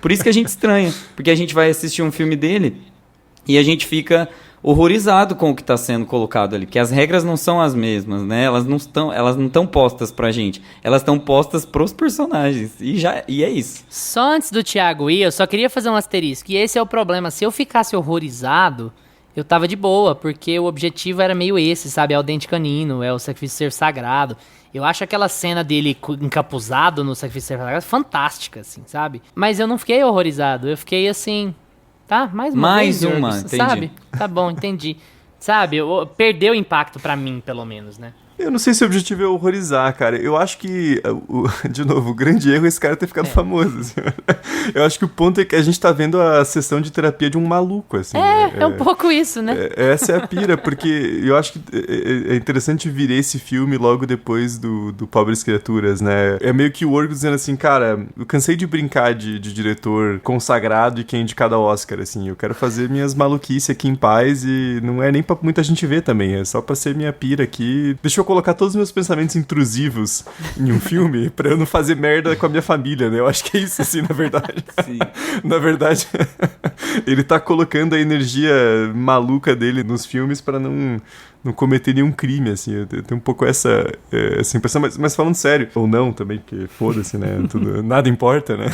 Por isso que a gente estranha. Porque a gente vai assistir um filme dele e a gente fica horrorizado com o que está sendo colocado ali. Porque as regras não são as mesmas, né? Elas não estão postas pra gente. Elas estão postas pros personagens. E é isso. Só antes do Thiago ir, eu só queria fazer um asterisco. E esse é o problema. Se eu ficasse horrorizado, eu tava de boa. Porque o objetivo era meio esse, sabe? É o dente canino, é o sacrifício ser sagrado. Eu acho aquela cena dele encapuzado no sacrifício ser sagrado fantástica, assim, sabe? Mas eu não fiquei horrorizado. Eu fiquei assim... Tá, mais uma vez, entendi. Sabe? Tá bom, entendi. Sabe, perdeu o impacto pra mim, pelo menos, né? Eu não sei se o objetivo é horrorizar, cara. Eu acho que, de novo, o grande erro é esse cara ter ficado famoso. Assim. Eu acho que o ponto é que a gente tá vendo a sessão de terapia de um maluco, assim. É um pouco isso, né? Essa é a pira, porque eu acho que é interessante vir esse filme logo depois do Pobres Criaturas, né? É meio que o Yorgos dizendo assim, cara, eu cansei de brincar de diretor consagrado e que é indicado ao Oscar, assim. Eu quero fazer minhas maluquices aqui em paz e não é nem pra muita gente ver também, é só pra ser minha pira aqui. Deixa eu colocar todos os meus pensamentos intrusivos em um filme pra eu não fazer merda com a minha família, né? Eu acho que é isso, assim, na verdade. Sim. Na verdade, ele tá colocando a energia maluca dele nos filmes pra não cometer nenhum crime, assim. Eu tenho um pouco essa impressão, mas falando sério, ou não também, porque foda-se, né? Nada importa, né?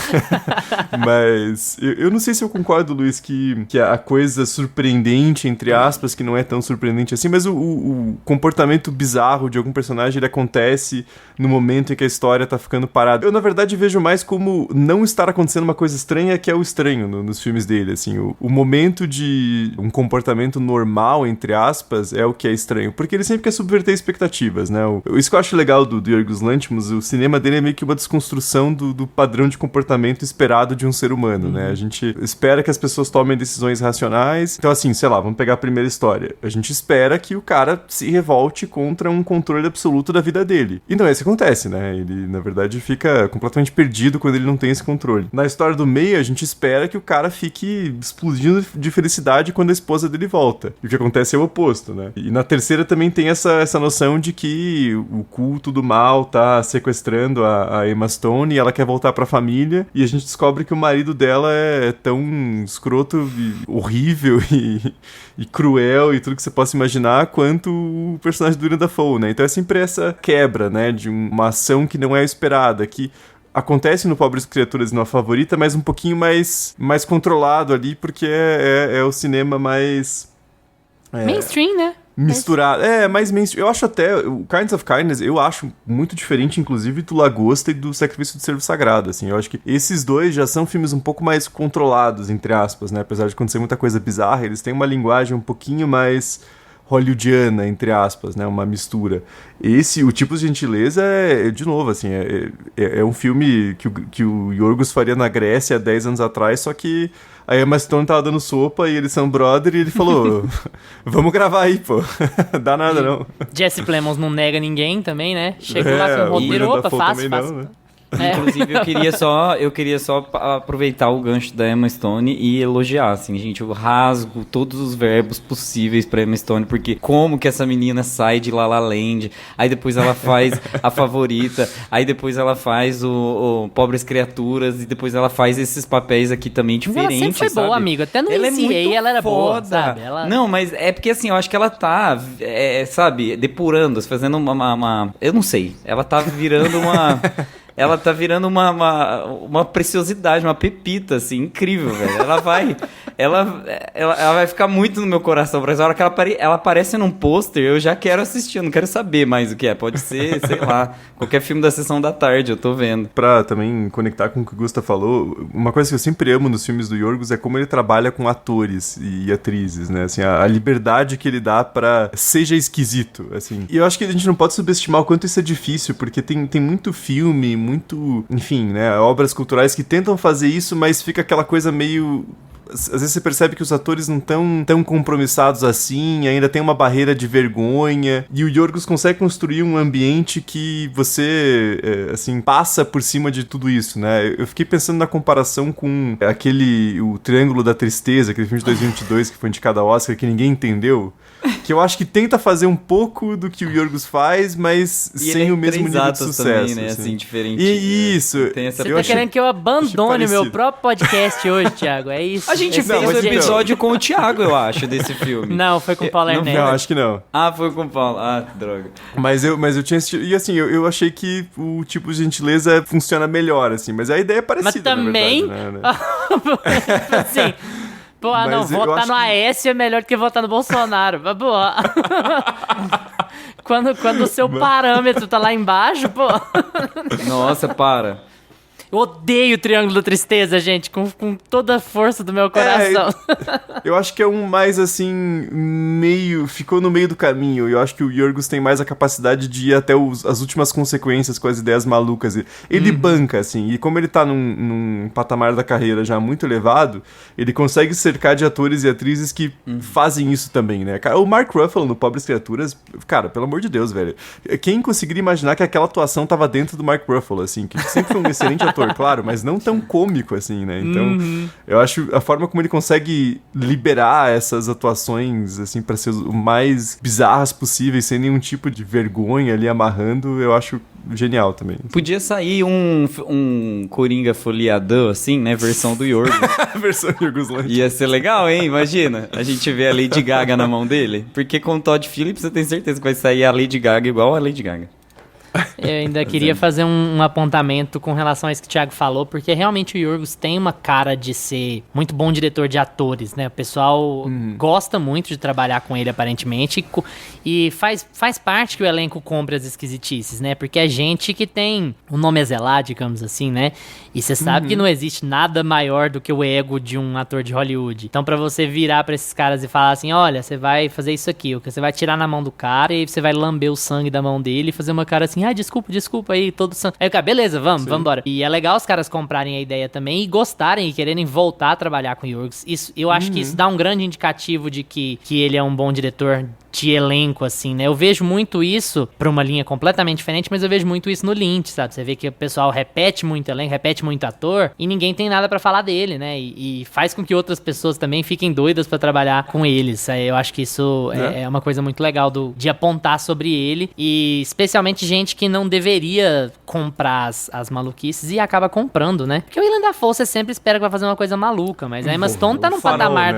Mas eu não sei se eu concordo, Luiz, que a coisa surpreendente, entre aspas, que não é tão surpreendente assim, mas o comportamento bizarro de algum personagem, ele acontece no momento em que a história tá ficando parada. Eu, na verdade, vejo mais como não estar acontecendo uma coisa estranha, que é o estranho nos filmes dele, assim. O momento de um comportamento normal, entre aspas, é o que a estranho, porque ele sempre quer subverter expectativas, né? Isso que eu acho legal do Yorgos Lanthimos, o cinema dele é meio que uma desconstrução do padrão de comportamento esperado de um ser humano, né? A gente espera que as pessoas tomem decisões racionais. Então, assim, sei lá, vamos pegar a primeira história. A gente espera que o cara se revolte contra um controle absoluto da vida dele. E não é isso que acontece, né? Ele, na verdade, fica completamente perdido quando ele não tem esse controle. Na história do meio, a gente espera que o cara fique explodindo de felicidade quando a esposa dele volta. E o que acontece é o oposto, né? E na terceira também tem essa noção de que o culto do mal tá sequestrando a Emma Stone e ela quer voltar pra família, e a gente descobre que o marido dela é tão escroto e horrível e cruel e tudo que você possa imaginar quanto o personagem do Willem Dafoe, né? Então é sempre essa quebra, né, de uma ação que não é esperada, que acontece no Pobres Criaturas e no A Favorita, mas um pouquinho mais controlado ali, porque é o cinema mais... mainstream, né? Misturado. Mais mainstream. Eu acho até o Kinds of Kindness, eu acho muito diferente, inclusive, do Lagosta e do Sacrifício do Servo Sagrado, assim. Eu acho que esses dois já são filmes um pouco mais controlados, entre aspas, né? Apesar de acontecer muita coisa bizarra, eles têm uma linguagem um pouquinho mais hollywoodiana, entre aspas, né? Uma mistura. O Tipo de Gentileza de novo, assim, é um filme que o Yorgos faria na Grécia há 10 anos atrás, só que a Emma Stone tava dando sopa e eles são brother e ele falou, vamos gravar aí, pô. Dá nada, não. Jesse Plemons não nega ninguém também, né? Chegou lá com o roteiro, opa, fácil. Não, né? Inclusive, eu queria só aproveitar o gancho da Emma Stone e elogiar, assim, gente, eu rasgo todos os verbos possíveis pra Emma Stone, porque como que essa menina sai de La La Land, aí depois ela faz A Favorita, aí depois ela faz o Pobres Criaturas, e depois ela faz esses papéis aqui também diferentes, ela sempre foi boa, amigo, até no NCA ela era boa, sabe? Não, mas é porque, assim, eu acho que ela tá, sabe, depurando, fazendo uma... Eu não sei, ela tá virando uma... Ela tá virando uma preciosidade, uma pepita, assim, incrível, velho. Ela vai ficar muito no meu coração. Por exemplo, a hora que ela aparece num pôster, eu já quero assistir, eu não quero saber mais o que é. Pode ser, sei lá, qualquer filme da Sessão da Tarde, eu tô vendo. Pra também conectar com o que o Gusta falou, uma coisa que eu sempre amo nos filmes do Yorgos é como ele trabalha com atores e atrizes, né? Assim, a liberdade que ele dá pra seja esquisito, assim. E eu acho que a gente não pode subestimar o quanto isso é difícil, porque tem muito filme, muito, enfim, né, obras culturais que tentam fazer isso, mas fica aquela coisa meio... Às vezes você percebe que os atores não estão tão compromissados assim, ainda tem uma barreira de vergonha, e o Yorgos consegue construir um ambiente que você, assim, passa por cima de tudo isso, né? Eu fiquei pensando na comparação com o Triângulo da Tristeza, aquele filme de 2022 que foi indicado ao Oscar, que ninguém entendeu, que eu acho que tenta fazer um pouco do que o Yorgos faz, mas sem o mesmo nível de sucesso. Também, né? Assim, diferente. E isso. Você tá querendo que eu abandone meu próprio podcast hoje, Thiago? É isso? A gente fez um episódio com o Thiago, eu acho, desse filme. Não, foi com o Paulo Ernesto. Não, acho que não. Ah, foi com o Paulo. Ah, droga. Mas eu tinha assistido. E assim, eu achei que o Tipo de Gentileza funciona melhor, assim. Mas a ideia é parecida, mas também... na verdade, né? Assim... Pô, não, votar no Aécio é melhor do que votar no Bolsonaro. Boa. Quando o seu parâmetro tá lá embaixo, pô. Nossa, para. Eu odeio o Triângulo da Tristeza, gente, com toda a força do meu coração. Eu acho que é um mais, assim, ficou no meio do caminho. Eu acho que o Yorgos tem mais a capacidade de ir até as últimas consequências com as ideias malucas. Ele banca, assim, e como ele tá num patamar da carreira já muito elevado, ele consegue cercar de atores e atrizes que fazem isso também, né? O Mark Ruffalo no Pobres Criaturas, cara, pelo amor de Deus, velho. Quem conseguiria imaginar que aquela atuação tava dentro do Mark Ruffalo, assim, que sempre foi um excelente ator, claro, mas não tão cômico assim, né? Então, eu acho a forma como ele consegue liberar essas atuações, assim, pra ser o mais bizarras possíveis, sem nenhum tipo de vergonha ali amarrando, eu acho genial também. Podia sair um Coringa folheadão, assim, né? Versão do Yorgos. Versão Yorgos Lanthimos. Ia ser legal, hein? Imagina. A gente vê a Lady Gaga na mão dele. Porque com o Todd Phillips eu tenho certeza que vai sair a Lady Gaga igual a Lady Gaga. Eu ainda queria fazer um apontamento com relação a isso que o Thiago falou, porque realmente o Yorgos tem uma cara de ser muito bom diretor de atores, né? O pessoal gosta muito de trabalhar com ele, aparentemente, e faz parte que o elenco compre as esquisitices, né? Porque é gente que tem o nome a zelar, digamos assim, né? E você sabe que não existe nada maior do que o ego de um ator de Hollywood. Então, pra você virar pra esses caras e falar assim, olha, você vai fazer isso aqui, você vai tirar na mão do cara e você vai lamber o sangue da mão dele e fazer uma cara assim, desculpa aí, todo sangue. Aí o cara, beleza, vamos embora. E é legal os caras comprarem a ideia também e gostarem e quererem voltar a trabalhar com o Yorgos. Isso, eu acho que isso dá um grande indicativo de que ele é um bom diretor de elenco, assim, né? Eu vejo muito isso pra uma linha completamente diferente, mas eu vejo muito isso no Lynch, sabe? Você vê que o pessoal repete muito elenco, repete muito ator, e ninguém tem nada pra falar dele, né? E faz com que outras pessoas também fiquem doidas pra trabalhar com eles. Eu acho que isso é uma coisa muito legal de apontar sobre ele, e especialmente gente que não deveria comprar as maluquices e acaba comprando, né? Porque o Willem Dafoe você sempre espera que vai fazer uma coisa maluca, mas a Emma Stone tá num patamar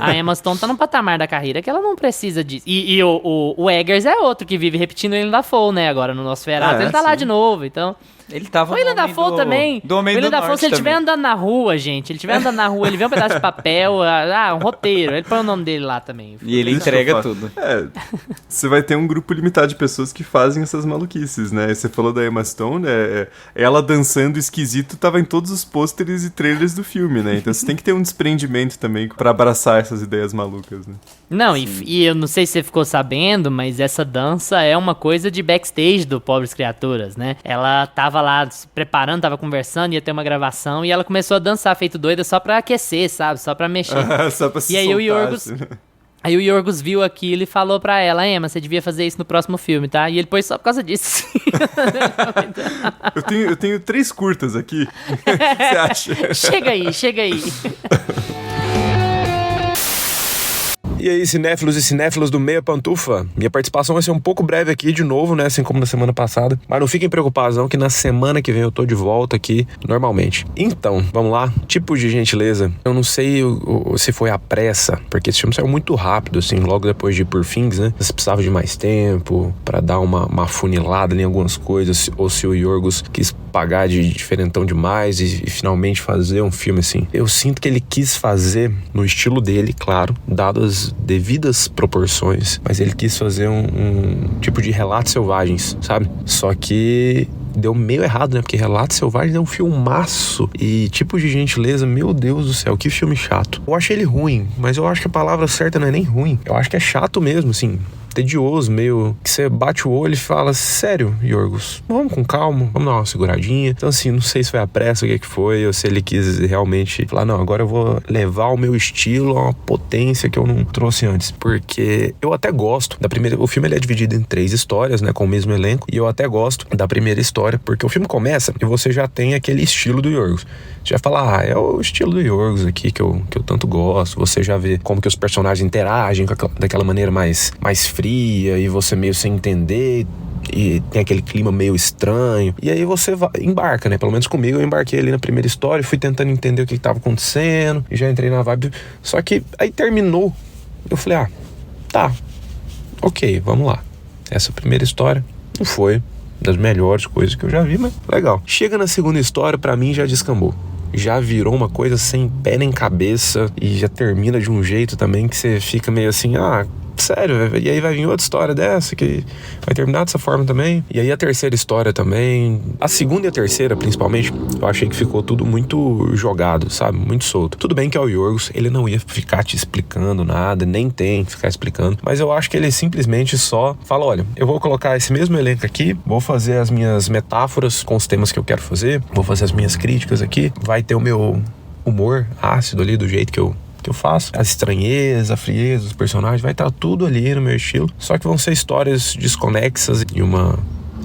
a Emma Stone tá num patamar da carreira que ela não precisa disso. E o Eggers é outro que vive repetindo o Willem Dafoe, né? Agora no Nosferatu ele tá lá de novo, então... Ele tava o Willem Dafoe também. Do Homem o Willem do Dafoe, Norte se ele estiver também. andando na rua, gente, ele vê um pedaço de papel, um roteiro, ele põe o nome dele lá também. E ele entrega tudo. Você vai ter um grupo limitado de pessoas que fazem essas maluquices, né? Você falou da Emma Stone, ela dançando esquisito tava em todos os pôsteres e trailers do filme, né? Então você tem que ter um desprendimento também pra abraçar essas ideias malucas, né? Não, e eu não sei se você ficou sabendo, mas essa dança é uma coisa de backstage do Pobres Criaturas, né? Ela tava lá se preparando, tava conversando, ia ter uma gravação, e ela começou a dançar feito doida só pra aquecer, sabe? Só pra mexer. Só pra se e aí soltar, o Yorgos... assim. Aí o Yorgos viu aquilo e falou pra ela, Emma, você devia fazer isso no próximo filme, tá? E ele pôs só por causa disso. eu tenho 3 curtas aqui. O que você acha? Chega aí. E aí, cinéfilos e cinéfilas do Meia Pantufa, minha participação vai ser um pouco breve aqui de novo, né, assim como na semana passada, mas não fiquem preocupados não, que na semana que vem eu tô de volta aqui normalmente. Então, vamos lá, tipo de gentileza, eu não sei se foi a pressa, porque esse filme saiu muito rápido, assim, logo depois de Poor Things, né, você precisava de mais tempo pra dar uma funilada em algumas coisas, ou se o Yorgos quis pagar de diferentão demais e finalmente fazer um filme assim. Eu sinto que ele quis fazer no estilo dele, claro, dado as devidas proporções, mas ele quis fazer um tipo de Relatos Selvagens, sabe? Só que deu meio errado, né? Porque Relatos Selvagens é um filmaço e tipo de gentileza, meu Deus do céu, que filme chato. Eu achei ele ruim, mas eu acho que a palavra certa não é nem ruim. Eu acho que é chato mesmo, assim, tedioso, meio que você bate o olho e fala, sério, Yorgos, vamos com calma, vamos dar uma seguradinha. Então assim, não sei se foi a pressa, o que foi, ou se ele quis realmente falar, não, agora eu vou levar o meu estilo a uma potência que eu não trouxe antes, porque eu até gosto da primeira, o filme ele é dividido em 3 histórias, né, com o mesmo elenco, e eu até gosto da primeira história, porque o filme começa e você já tem aquele estilo do Yorgos. Você já fala, é o estilo do Yorgos aqui que eu tanto gosto, você já vê como que os personagens interagem daquela maneira mais fria, e você meio sem entender, e tem aquele clima meio estranho, e aí você embarca, né? Pelo menos comigo eu embarquei ali na primeira história, fui tentando entender o que estava acontecendo, e já entrei na vibe, só que aí terminou, eu falei, tá, ok, vamos lá. Essa primeira história não foi das melhores coisas que eu já vi, mas legal. Chega na segunda história, pra mim já descambou. Já virou uma coisa sem pé nem cabeça, e já termina de um jeito também que você fica meio assim, sério, e aí vai vir outra história dessa que vai terminar dessa forma também. E aí a terceira história também, a segunda e a terceira principalmente, eu achei que ficou tudo muito jogado, sabe, muito solto. Tudo bem que é o Yorgos, ele não ia ficar te explicando nada, nem tem que ficar explicando, mas eu acho que ele simplesmente só fala, olha, eu vou colocar esse mesmo elenco aqui, vou fazer as minhas metáforas com os temas que eu quero fazer, vou fazer as minhas críticas aqui, vai ter o meu humor ácido ali do jeito que eu faço, a estranheza, a frieza dos personagens, vai estar tudo ali no meu estilo, só que vão ser histórias desconexas e uma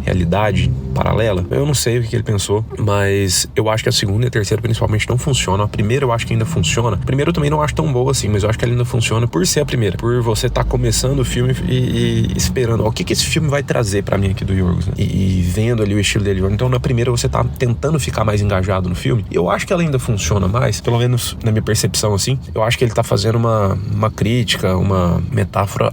realidade paralela. Eu não sei o que ele pensou, mas eu acho que a segunda e a terceira principalmente não funcionam. A primeira eu acho que ainda funciona. A primeira eu também não acho tão boa assim, mas eu acho que ela ainda funciona por ser a primeira, por você estar começando o filme e esperando, o que esse filme vai trazer pra mim aqui do Yorgos, né? E vendo ali o estilo dele. Então na primeira você tá tentando ficar mais engajado no filme, e eu acho que ela ainda funciona mais, pelo menos na minha percepção assim. Eu acho que ele tá fazendo uma crítica, uma metáfora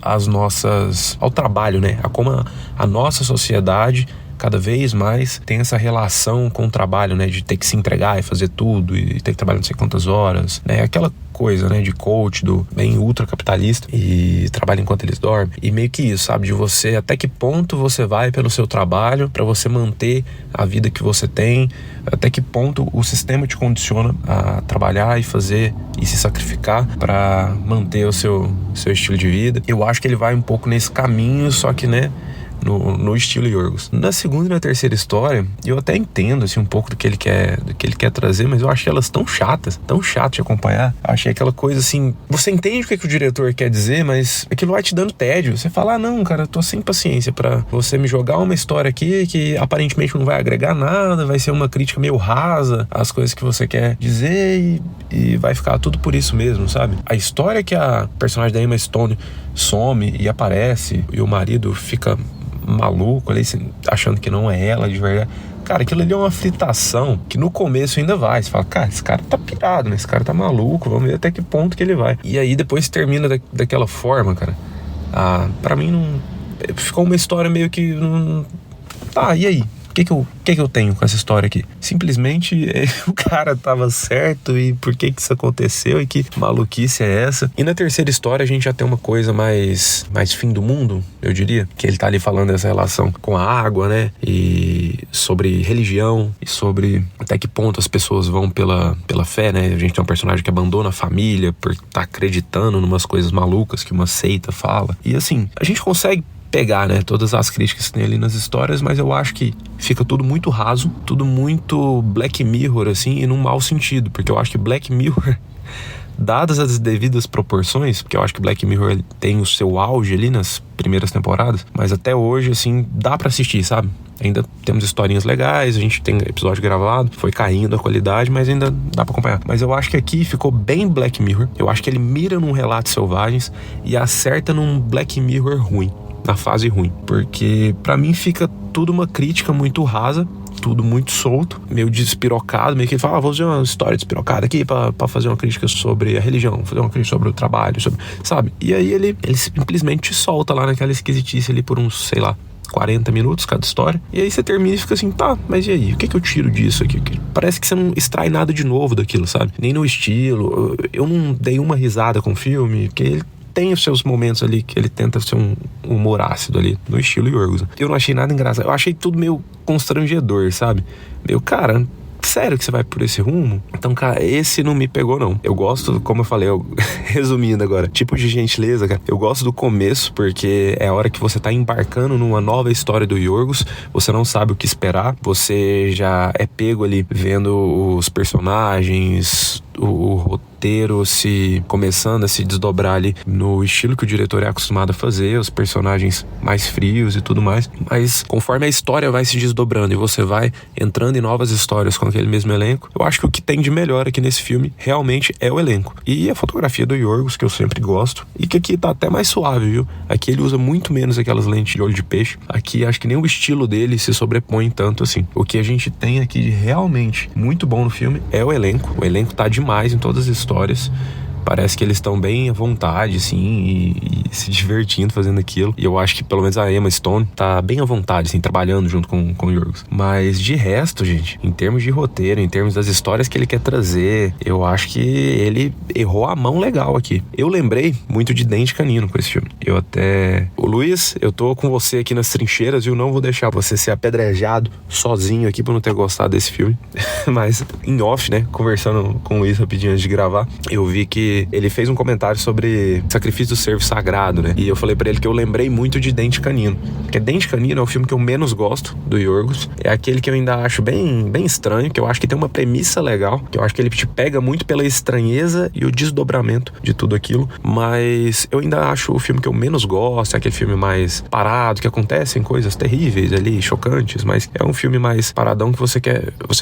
ao trabalho, né? A como a nossa sociedade cada vez mais tem essa relação com o trabalho, né? De ter que se entregar e fazer tudo, e ter que trabalhar não sei quantas horas, né? Aquela coisa, né? De coach, bem ultracapitalista, e trabalha enquanto eles dormem. E meio que isso, sabe? De você, até que ponto você vai pelo seu trabalho pra você manter a vida que você tem, até que ponto o sistema te condiciona a trabalhar e fazer e se sacrificar pra manter o seu estilo de vida. Eu acho que ele vai um pouco nesse caminho, só que, né? No estilo Yorgos. Na segunda e na terceira história, eu até entendo assim, um pouco do que ele quer trazer, mas eu achei elas tão chatas, tão chato de acompanhar. Achei aquela coisa assim, você entende o que o diretor quer dizer, mas aquilo vai te dando tédio. Você fala, não, cara, eu tô sem paciência pra você me jogar uma história aqui que aparentemente não vai agregar nada, vai ser uma crítica meio rasa às coisas que você quer dizer e vai ficar tudo por isso mesmo, sabe? A história que a personagem da Emma Stone some e aparece e o marido fica maluco ali, achando que não é ela de verdade. Cara, aquilo ali é uma fritação que no começo ainda vai. Você fala, cara, esse cara tá pirado, né? Esse cara tá maluco, vamos ver até que ponto que ele vai. E aí depois termina daquela forma, cara. Pra mim não... Ficou uma história meio que... Tá, e aí? O que eu tenho com essa história aqui? Simplesmente o cara tava certo e por que isso aconteceu e que maluquice é essa? E na terceira história a gente já tem uma coisa mais fim do mundo, eu diria, que ele tá ali falando dessa relação com a água, né? E sobre religião e sobre até que ponto as pessoas vão pela fé, né? A gente tem um personagem que abandona a família por estar acreditando numas coisas malucas que uma seita fala. E assim, a gente consegue pegar, né, todas as críticas que tem ali nas histórias, mas eu acho que fica tudo muito raso, tudo muito Black Mirror, assim, e num mau sentido, porque eu acho que Black Mirror, dadas as devidas proporções, porque eu acho que Black Mirror tem o seu auge ali nas primeiras temporadas, mas até hoje, assim, dá pra assistir, sabe? Ainda temos historinhas legais, a gente tem episódio gravado, foi caindo a qualidade, mas ainda dá pra acompanhar. Mas eu acho que aqui ficou bem Black Mirror, eu acho que ele mira num Relatos Selvagens e acerta num Black Mirror ruim, na fase ruim, porque pra mim fica tudo uma crítica muito rasa, tudo muito solto, meio despirocado, meio que ele fala, vou fazer uma história despirocada aqui pra fazer uma crítica sobre a religião, fazer uma crítica sobre o trabalho, sabe? E aí ele simplesmente te solta lá naquela esquisitice ali por uns, sei lá, 40 minutos cada história, e aí você termina e fica assim, tá, mas e aí? O que eu tiro disso aqui? Parece que você não extrai nada de novo daquilo, sabe? Nem no estilo, eu não dei uma risada com o filme, porque ele tem os seus momentos ali que ele tenta ser um humor ácido ali, no estilo Yorgos. Eu não achei nada engraçado. Eu achei tudo meio constrangedor, sabe? Meio, cara, sério que você vai por esse rumo? Então, cara, esse não me pegou, não. Eu gosto, como eu falei, resumindo agora, tipo de gentileza, cara, eu gosto do começo, porque é a hora que você tá embarcando numa nova história do Yorgos, você não sabe o que esperar, você já é pego ali vendo os personagens, o roteiro começando a se desdobrar ali no estilo que o diretor é acostumado a fazer, os personagens mais frios e tudo mais, mas conforme a história vai se desdobrando e você vai entrando em novas histórias com aquele mesmo elenco, eu acho que o que tem de melhor aqui nesse filme realmente é o elenco e a fotografia do Yorgos, que eu sempre gosto, e que aqui tá até mais suave, viu? Aqui ele usa muito menos aquelas lentes de olho de peixe, aqui acho que nem o estilo dele se sobrepõe tanto assim. O que a gente tem aqui de realmente muito bom no filme é o elenco tá demais em todas as histórias. Parece que eles estão bem à vontade, assim, e se divertindo fazendo aquilo. E eu acho que pelo menos a Emma Stone tá bem à vontade, assim, trabalhando junto com o Yorgos. Mas de resto, gente, em termos de roteiro, em termos das histórias que ele quer trazer, eu acho que ele errou a mão legal aqui. Eu lembrei muito de Dente Canino com esse filme. Ô Luiz, eu tô com você aqui nas trincheiras, viu? Não vou deixar você ser apedrejado sozinho aqui por não ter gostado desse filme. Mas em off, né, conversando com o Luiz rapidinho antes de gravar, eu vi que ele fez um comentário sobre Sacrifício do Cervo Sagrado, né? E eu falei pra ele que eu lembrei muito de Dente Canino. Porque Dente Canino é o filme que eu menos gosto do Yorgos. É aquele que eu ainda acho bem estranho, que eu acho que tem uma premissa legal, que eu acho que ele te pega muito pela estranheza e o desdobramento de tudo aquilo. Mas eu ainda acho o filme que eu menos gosto, é aquele filme mais parado, que acontecem coisas terríveis ali, chocantes, mas é um filme mais paradão que você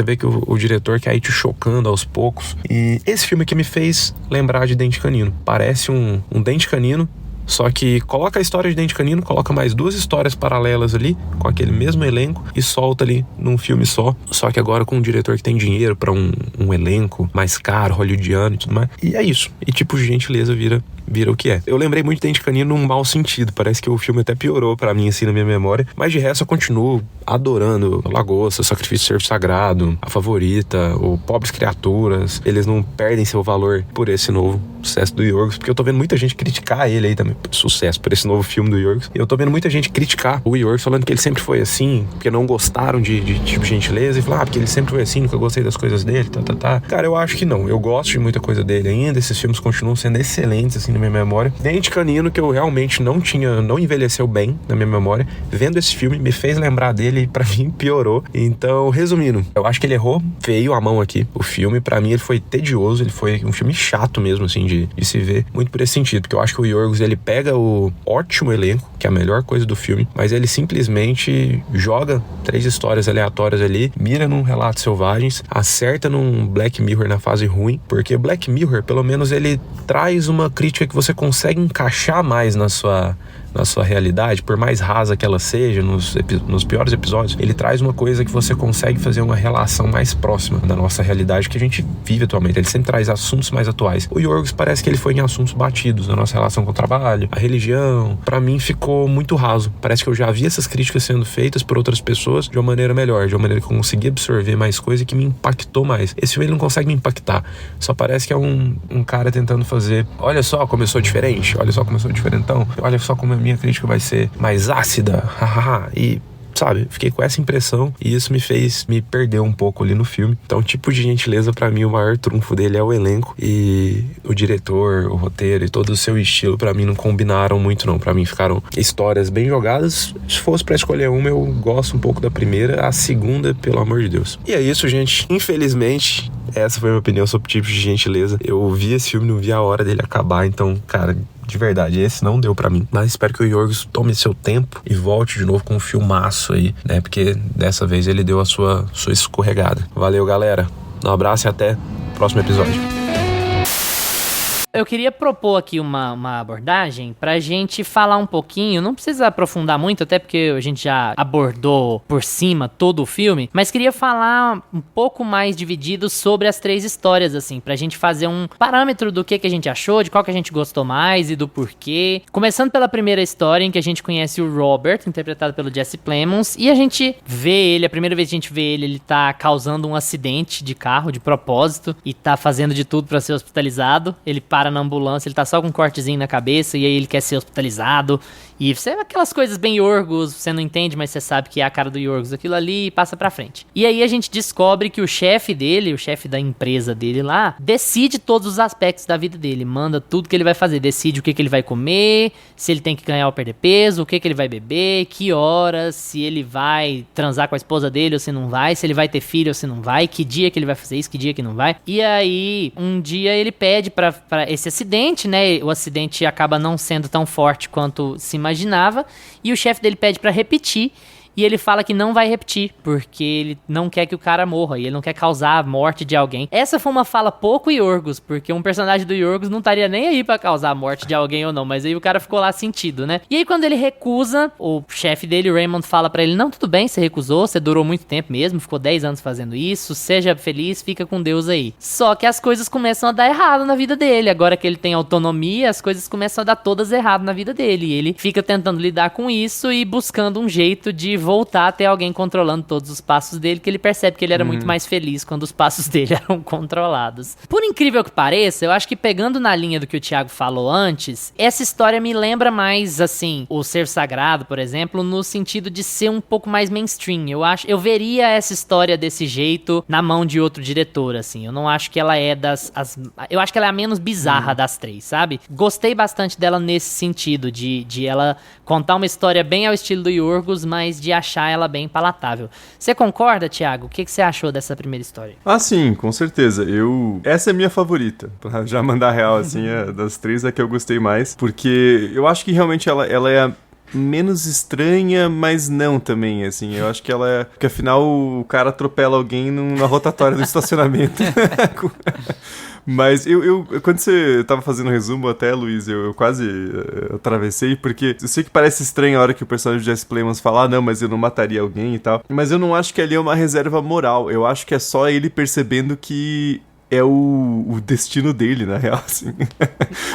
vê que o diretor quer ir te chocando aos poucos. E esse filme aqui me fez lembrar de Dente Canino. Parece um Dente Canino, só que coloca a história de Dente Canino, coloca mais 2 histórias paralelas ali, com aquele mesmo elenco, e solta ali num filme só que agora com um diretor que tem dinheiro pra um elenco mais caro, hollywoodiano e tudo mais. E é isso. E tipo, gentileza vira o que é. Eu lembrei muito de Dente Canino num mau sentido. Parece que o filme até piorou pra mim, assim, na minha memória. Mas de resto eu continuo adorando Lagosta, Sacrifício do Servo Sagrado, A Favorita, o Pobres Criaturas, eles não perdem seu valor por esse novo sucesso do Yorgos, porque eu tô vendo muita gente criticar ele aí também, sucesso, por esse novo filme do Yorgos. E eu tô vendo muita gente criticar o Yorgos, falando que ele sempre foi assim, porque não gostaram de tipo gentileza, e falar, porque ele sempre foi assim, nunca gostei das coisas dele, tá. Cara, eu acho que não. Eu gosto de muita coisa dele ainda, esses filmes continuam sendo excelentes, assim, na minha memória. Dente Canino, que eu realmente não envelheceu bem na minha memória, vendo esse filme, me fez lembrar dele e pra mim piorou. Então, resumindo, eu acho que ele errou feio a mão aqui. O filme, pra mim, ele foi tedioso, ele foi um filme chato mesmo, assim, de se ver, muito por esse sentido, porque eu acho que o Yorgos, ele pega o ótimo elenco, que é a melhor coisa do filme, mas ele simplesmente joga 3 histórias aleatórias ali, mira num Relatos Selvagens, acerta num Black Mirror na fase ruim, porque Black Mirror, pelo menos, ele traz uma crítica que você consegue encaixar mais na sua realidade, por mais rasa que ela seja, nos piores episódios, ele traz uma coisa que você consegue fazer uma relação mais próxima da nossa realidade que a gente vive atualmente. Ele sempre traz assuntos mais atuais. O Yorgos parece que ele foi em assuntos batidos, a nossa relação com o trabalho, a religião. Pra mim ficou muito raso. Parece que eu já vi essas críticas sendo feitas por outras pessoas de uma maneira melhor, de uma maneira que eu consegui absorver mais coisa e que me impactou mais. Esse filme ele não consegue me impactar. Só parece que é um cara tentando fazer, olha só como eu sou diferente, olha só como eu sou diferentão, olha só como a minha crítica vai ser mais ácida, e sabe, fiquei com essa impressão e isso me fez me perder um pouco ali no filme. Então, tipo de gentileza, pra mim, o maior trunfo dele é o elenco, e o diretor, o roteiro e todo o seu estilo, pra mim, não combinaram muito não. Pra mim, ficaram histórias bem jogadas. Se fosse pra escolher uma, eu gosto um pouco da primeira, a segunda, pelo amor de Deus. E é isso, gente. Infelizmente, essa foi a minha opinião sobre tipos de gentileza. Eu vi esse filme, não vi a hora dele acabar, então, cara, de verdade, esse não deu pra mim. Mas espero que o Yorgos tome seu tempo e volte de novo com um filmaço aí, né? Porque dessa vez ele deu a sua escorregada. Valeu, galera. Um abraço e até o próximo episódio. Eu queria propor aqui uma abordagem pra gente falar um pouquinho, não precisa aprofundar muito, até porque a gente já abordou por cima todo o filme, mas queria falar um pouco mais dividido sobre as 3 histórias, assim, pra gente fazer um parâmetro do que a gente achou, de qual que a gente gostou mais e do porquê. Começando pela primeira história, em que a gente conhece o Robert, interpretado pelo Jesse Plemons, e a gente vê ele, a primeira vez que a gente vê ele tá causando um acidente de carro, de propósito, e tá fazendo de tudo pra ser hospitalizado. Ele para na ambulância, ele tá só com um cortezinho na cabeça e aí ele quer ser hospitalizado. E você, aquelas coisas bem Yorgos, você não entende, mas você sabe que é a cara do Yorgos aquilo ali e passa pra frente. E aí a gente descobre que o chefe dele, o chefe da empresa dele lá, decide todos os aspectos da vida dele, manda tudo que ele vai fazer, decide o que ele vai comer, se ele tem que ganhar ou perder peso, o que ele vai beber, que horas, se ele vai transar com a esposa dele ou se não vai, se ele vai ter filho ou se não vai, que dia que ele vai fazer isso, que dia que não vai. E aí, um dia ele pede pra esse acidente, né, o acidente acaba não sendo tão forte quanto se imaginava, e o chefe dele pede pra repetir, e ele fala que não vai repetir, porque ele não quer que o cara morra, e ele não quer causar a morte de alguém. Essa foi uma fala pouco Yorgos, porque um personagem do Yorgos não estaria nem aí pra causar a morte de alguém ou não, mas aí o cara ficou lá sentido, né? E aí quando ele recusa, o chefe dele, o Raymond, fala pra ele, não, tudo bem, você recusou, você durou muito tempo mesmo, ficou 10 anos fazendo isso, seja feliz, fica com Deus aí. Só que as coisas começam a dar errado na vida dele, agora que ele tem autonomia, as coisas começam a dar todas errado na vida dele, e ele fica tentando lidar com isso e buscando um jeito de voltar a ter alguém controlando todos os passos dele, que ele percebe que ele era muito mais feliz quando os passos dele eram controlados. Por incrível que pareça, eu acho que pegando na linha do que o Thiago falou antes, essa história me lembra mais, assim, o Ser Sagrado, por exemplo, no sentido de ser um pouco mais mainstream. Eu veria essa história desse jeito na mão de outro diretor, assim. Eu não acho que ela é eu acho que ela é a menos bizarra das 3, sabe? Gostei bastante dela nesse sentido, de ela contar uma história bem ao estilo do Yorgos, mas de achar ela bem palatável. Você concorda, Thiago? O que você achou dessa primeira história? Ah, sim, com certeza. Essa é a minha favorita. Pra já mandar real, assim, das 3 é a que eu gostei mais. Porque eu acho que realmente ela é a menos estranha, mas não também, assim. Eu acho que ela é... Porque afinal o cara atropela alguém na rotatória do estacionamento. Mas quando você tava fazendo o resumo até, Luiz, eu quase atravessei, porque eu sei que parece estranho a hora que o personagem de Jesse Plemons fala, não, mas eu não mataria alguém e tal. Mas eu não acho que ali é uma reserva moral. Eu acho que é só ele percebendo que é o destino dele, na real, assim.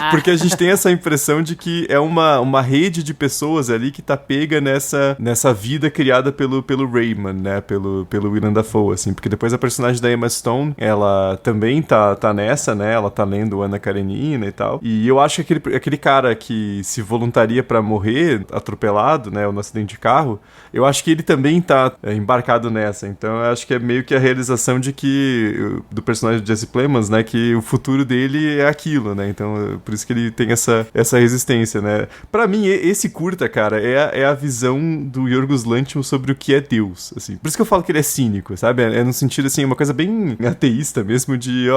Porque a gente tem essa impressão de que é uma rede de pessoas ali que tá pega nessa vida criada pelo Rayman, né? Pelo Willem Dafoe, assim. Porque depois a personagem da Emma Stone, ela também tá nessa, né? Ela tá lendo Ana Karenina e tal. E eu acho que aquele cara que se voluntaria pra morrer atropelado, né? Ou no acidente de carro, eu acho que ele também tá embarcado nessa. Então eu acho que é meio que a realização de que do personagem de Jesse Plemons, né, que o futuro dele é aquilo, né, então por isso que ele tem essa resistência, né. Pra mim, esse curta, cara, é a visão do Yorgos Lanthimos sobre o que é Deus, assim, por isso que eu falo que ele é cínico, sabe, é no sentido, assim, uma coisa bem ateísta mesmo, de,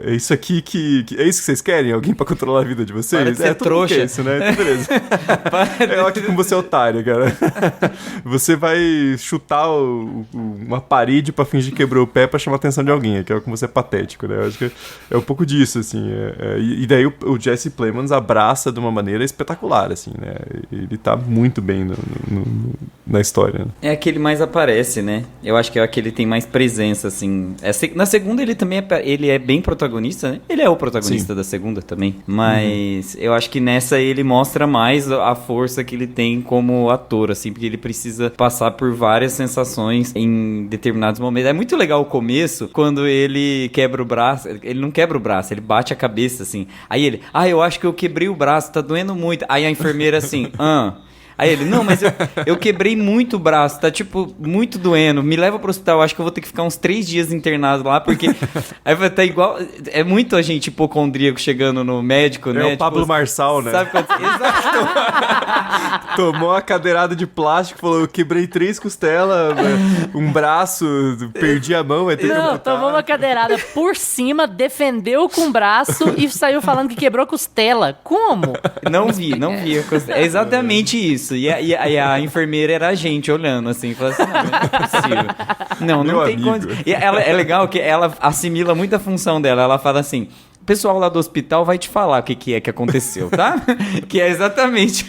é isso aqui que é isso que vocês querem? Alguém pra controlar a vida de vocês? Para de ser trouxa. É isso, né, então, beleza. É ótimo como você é otário, cara. Você vai chutar uma parede pra fingir que quebrou o pé pra chamar a atenção de alguém, que é como você é patético, né? Eu acho que é um pouco disso, assim. E daí o Jesse Plemons abraça de uma maneira espetacular, assim, né? Ele tá muito bem na história. Né? É a que ele mais aparece, né? Eu acho que é a que ele tem mais presença, assim. Na segunda ele também ele é bem protagonista, né? Ele é o protagonista da segunda também. Mas eu acho que nessa ele mostra mais a força que ele tem como ator, assim, porque ele precisa passar por várias sensações em determinados momentos. É muito legal o começo, quando ele quebra o braço. Ele não quebra o braço, ele bate a cabeça, assim. Aí ele, eu acho que eu quebrei o braço, tá doendo muito. Aí a enfermeira assim, Aí ele, não, mas eu quebrei muito o braço, tá, tipo, muito doendo. Me leva pro hospital, acho que eu vou ter que ficar uns 3 dias internado lá, porque... Aí vai tá igual... É muito a gente hipocondríaco chegando no médico, né? É o Pablo Marçal, né? Sabe quando... Exato. Tomou uma cadeirada de plástico, falou, eu quebrei 3 costelas, um braço, perdi a mão, vai ter que amputar. Tomou uma cadeirada por cima, defendeu com o braço e saiu falando que quebrou a costela. Como? Não vi a costela. É exatamente isso. E a enfermeira era a gente olhando assim, falando assim, não é possível. Não tem condição. E é legal que ela assimila muito a função dela. Ela fala assim, o pessoal lá do hospital vai te falar o que é que aconteceu, tá? Que é exatamente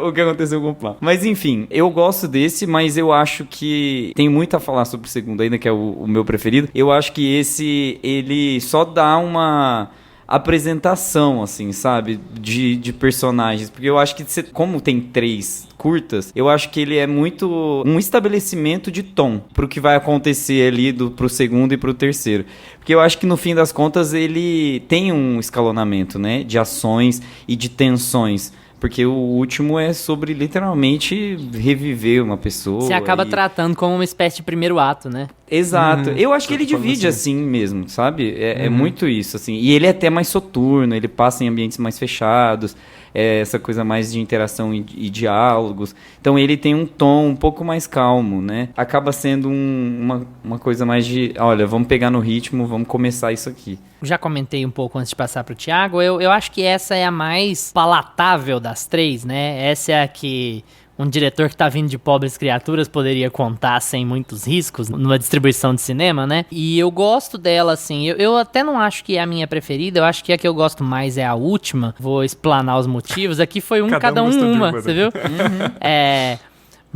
o que aconteceu com o plano. Mas enfim, eu gosto desse, mas eu acho que tem muito a falar sobre o segundo ainda, que é o meu preferido. Eu acho que esse, ele só dá uma... apresentação, assim, sabe? De personagens. Porque eu acho que, como tem 3 curtas, eu acho que ele é muito um estabelecimento de tom pro que vai acontecer ali pro segundo e pro terceiro. Porque eu acho que, no fim das contas, ele tem um escalonamento, né? De ações e de tensões. Porque o último é sobre, literalmente, reviver uma pessoa. Você acaba tratando como uma espécie de primeiro ato, né? Exato. Eu acho que ele divide assim mesmo, sabe? É muito isso, assim. E ele é até mais soturno, ele passa em ambientes mais fechados, essa coisa mais de interação e diálogos. Então ele tem um tom um pouco mais calmo, né? Acaba sendo uma coisa mais de, olha, vamos pegar no ritmo, vamos começar isso aqui. Já comentei um pouco antes de passar pro Thiago, eu acho que essa é a mais palatável das 3, né? Essa é a que um diretor que tá vindo de Pobres Criaturas poderia contar sem muitos riscos numa distribuição de cinema, né? E eu gosto dela, assim, eu até não acho que é a minha preferida, eu acho que a que eu gosto mais é a última. Vou explanar os motivos, aqui foi cada um uma, você viu?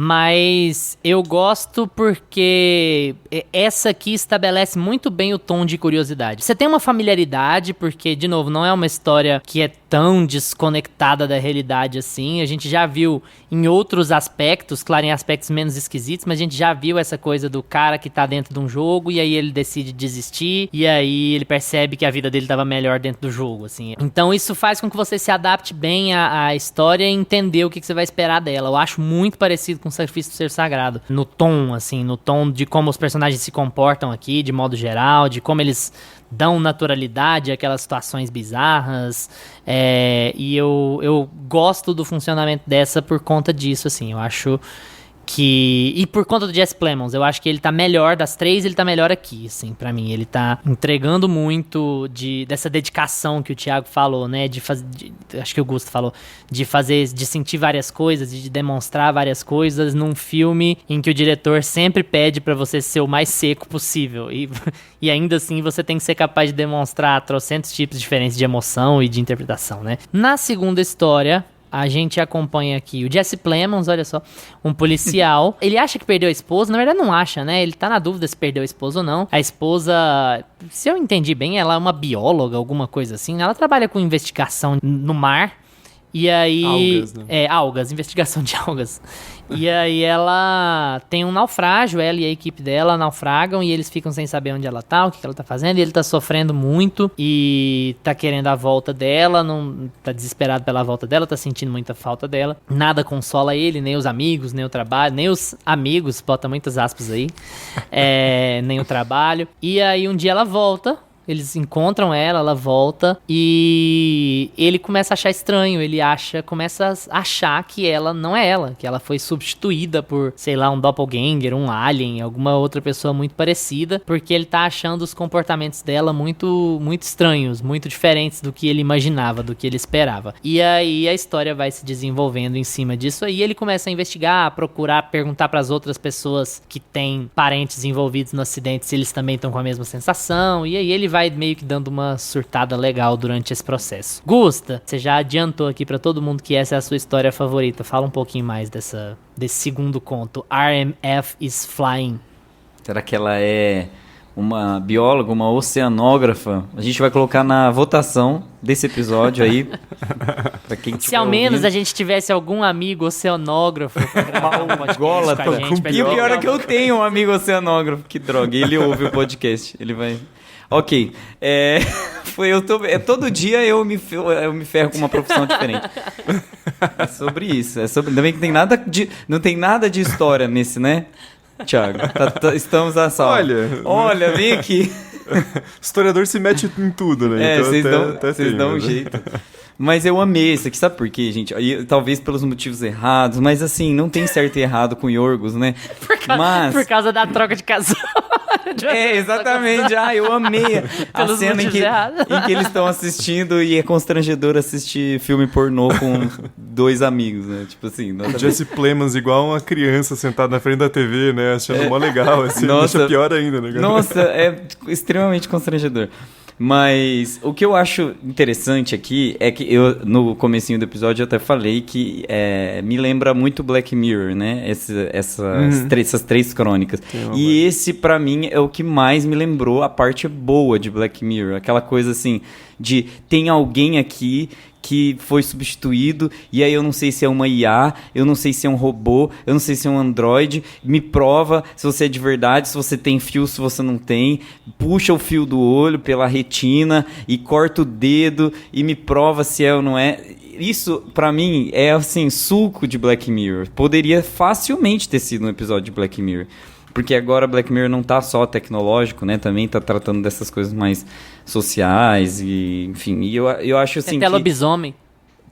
Mas eu gosto porque essa aqui estabelece muito bem o tom de curiosidade. Você tem uma familiaridade, porque, de novo, não é uma história que é tão desconectada da realidade assim. A gente já viu em outros aspectos, claro, em aspectos menos esquisitos, mas a gente já viu essa coisa do cara que tá dentro de um jogo e aí ele decide desistir e aí ele percebe que a vida dele tava melhor dentro do jogo, assim. Então isso faz com que você se adapte bem à história e entender o que você vai esperar dela. Eu acho muito parecido com o Sacrifício do Ser Sagrado. No tom, assim, no tom de como os personagens se comportam aqui, de modo geral, de como eles dão naturalidade àquelas situações bizarras, e eu gosto do funcionamento dessa por conta disso, assim, eu acho que... E por conta do Jesse Plemons, eu acho que ele tá melhor das 3, ele tá melhor aqui, assim, pra mim. Ele tá entregando muito dessa dedicação que o Thiago falou, né? Acho que o Gusto falou. De sentir várias coisas, de demonstrar várias coisas num filme em que o diretor sempre pede pra você ser o mais seco possível. E ainda assim você tem que ser capaz de demonstrar trocentos tipos diferentes de emoção e de interpretação, né? Na segunda história... a gente acompanha aqui o Jesse Plemons, olha só, um policial. Ele acha que perdeu a esposa, na verdade não acha, né? Ele tá na dúvida se perdeu a esposa ou não. A esposa, se eu entendi bem, ela é uma bióloga, alguma coisa assim, né? Ela trabalha com investigação no mar. E aí... Algas, né? Algas, investigação de algas. E aí ela tem um naufrágio, ela e a equipe dela naufragam e eles ficam sem saber onde ela tá, o que ela tá fazendo. E ele tá sofrendo muito e tá querendo a volta dela, não tá desesperado pela volta dela, tá sentindo muita falta dela. Nada consola ele, nem os amigos, nem o trabalho, nem os amigos, bota muitas aspas aí, nem o trabalho. E aí um dia ela volta. Eles encontram ela volta e ele começa a achar estranho, começa a achar que ela não é ela, que ela foi substituída por, sei lá, um doppelganger, um alien, alguma outra pessoa muito parecida, porque ele tá achando os comportamentos dela muito, muito estranhos, muito diferentes do que ele imaginava, do que ele esperava. E aí a história vai se desenvolvendo em cima disso aí, ele começa a investigar, a procurar, perguntar pras outras pessoas que têm parentes envolvidos no acidente se eles também estão com a mesma sensação, e aí ele vai meio que dando uma surtada legal durante esse processo. Gusta, você já adiantou aqui pra todo mundo que essa é a sua história favorita. Fala um pouquinho mais desse segundo conto. RMF is Flying. Será que ela é uma bióloga, uma oceanógrafa? A gente vai colocar na votação desse episódio aí. Pra quem Se ao menos a gente tivesse algum amigo oceanógrafo pra gravar um podcast com a gente. E o pior é que eu tenho um amigo oceanógrafo. Que droga, ele ouve o podcast. Ele vai... Ok, todo dia eu me ferro com uma profissão diferente. É sobre isso, também que não tem nada de história nesse, né, Thiago? Estamos a salvo. Olha, vem aqui. Historiador se mete em tudo, né? Então, vocês dão um jeito. Mas eu amei esse aqui, sabe por quê, gente? Talvez pelos motivos errados, mas assim, não tem certo e errado com Yorgos, né? Por causa da troca de casal. Exatamente. Eu amei a cena em que eles estão assistindo e é constrangedor assistir filme pornô com dois amigos, né? Tipo assim... Jesse Plemons igual uma criança sentada na frente da TV, né? Achando mó legal, assim, deixa pior ainda, né? Nossa, é extremamente constrangedor. Mas o que eu acho interessante aqui é que no comecinho do episódio, eu até falei que me lembra muito Black Mirror, né? Essas três crônicas. E esse, pra mim, é o que mais me lembrou a parte boa de Black Mirror. Aquela coisa assim, de tem alguém aqui que foi substituído, e aí eu não sei se é uma IA, eu não sei se é um robô, eu não sei se é um androide, me prova se você é de verdade, se você tem fio, se você não tem, puxa o fio do olho pela retina e corta o dedo e me prova se é ou não é. Isso, pra mim, é assim, suco de Black Mirror. Poderia facilmente ter sido um episódio de Black Mirror. Porque agora Black Mirror não tá só tecnológico, né? Também tá tratando dessas coisas mais sociais e, enfim. E eu acho assim. Tem até lobisomem.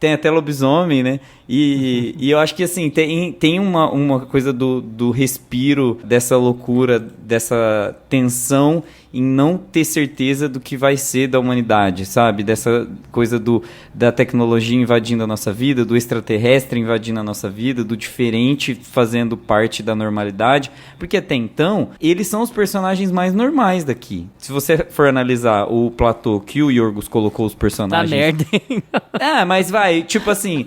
Tem até lobisomem, né? E eu acho que assim, tem uma coisa do respiro, dessa loucura, dessa tensão em não ter certeza do que vai ser da humanidade, sabe? Dessa coisa da tecnologia invadindo a nossa vida, do extraterrestre invadindo a nossa vida, do diferente fazendo parte da normalidade. Porque até então, eles são os personagens mais normais daqui. Se você for analisar o platô que o Yorgos colocou os personagens... Tá merda, hein? Mas vai, tipo assim,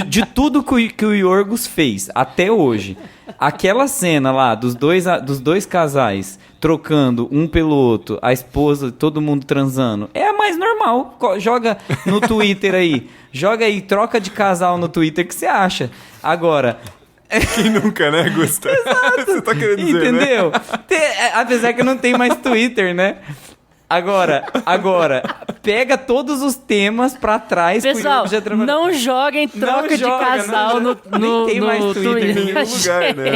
de tudo que o Yorgos fez até hoje, aquela cena lá dos dois casais trocando um pelo outro, a esposa, todo mundo transando, é a mais normal. Joga no Twitter aí. Joga aí, troca de casal no Twitter, que você acha? Agora... Quem nunca, né, Gusta? Exato. Você tá querendo dizer, entendeu? Né? Apesar que não tem mais Twitter, né? Agora, pega todos os temas pra trás. Pessoal, não joguem troca de casal no tem mais Twitter em nenhum lugar, né?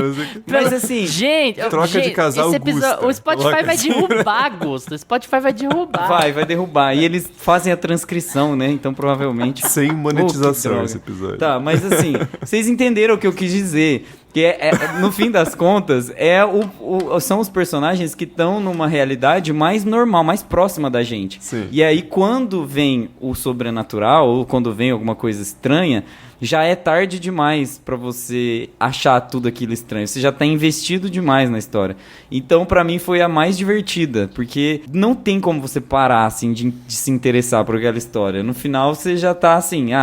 Mas assim... Gente, troca de casal esse episódio, o Spotify vai derrubar, Gusto. O Spotify vai derrubar. Vai derrubar. E eles fazem a transcrição, né? Então, provavelmente... Sem monetização esse episódio. Tá, mas assim, vocês entenderam o que eu quis dizer. Que no fim das contas, são os personagens que estão numa realidade mais normal, mais próxima da gente. Sim. E aí, quando vem o sobrenatural, ou quando vem alguma coisa estranha, já é tarde demais pra você achar tudo aquilo estranho. Você já tá investido demais na história. Então, pra mim, foi a mais divertida, porque não tem como você parar, assim, de se interessar por aquela história. No final, você já tá assim,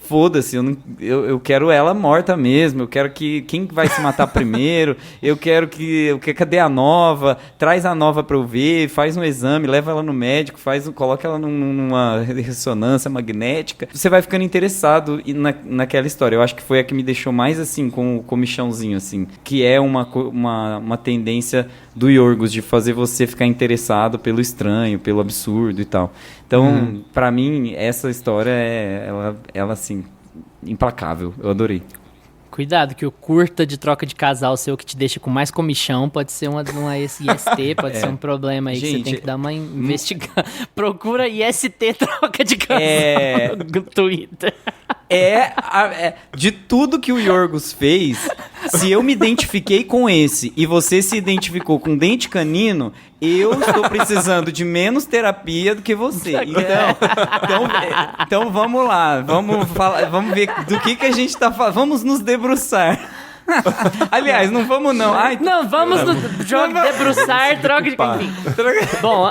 foda-se, eu quero ela morta mesmo, eu quero que... Quem vai se matar primeiro? Cadê a nova? Traz a nova pra eu ver, faz um exame, leva ela no médico, coloca ela numa ressonância magnética. Você vai ficando interessado naquela história. Eu acho que foi a que me deixou mais, assim, com o comichãozinho, assim, que é uma tendência do Yorgos de fazer você ficar interessado pelo estranho, pelo absurdo e tal. Então, pra mim, essa história ela assim, implacável. Eu adorei. Cuidado, que o curta de troca de casal seu que te deixa com mais comichão pode ser uma IST, pode ser um problema aí que você tem que dar uma investigada. Procura IST troca de casal no Twitter. De tudo que o Yorgos fez, se eu me identifiquei com esse e você se identificou com dente canino, eu estou precisando de menos terapia do que você. Então vamos lá, vamos ver do que a gente tá falando. Vamos nos debruçar. Aliás, não vamos não. Não, vamos no jogo debruçar, troca de canino. Bom,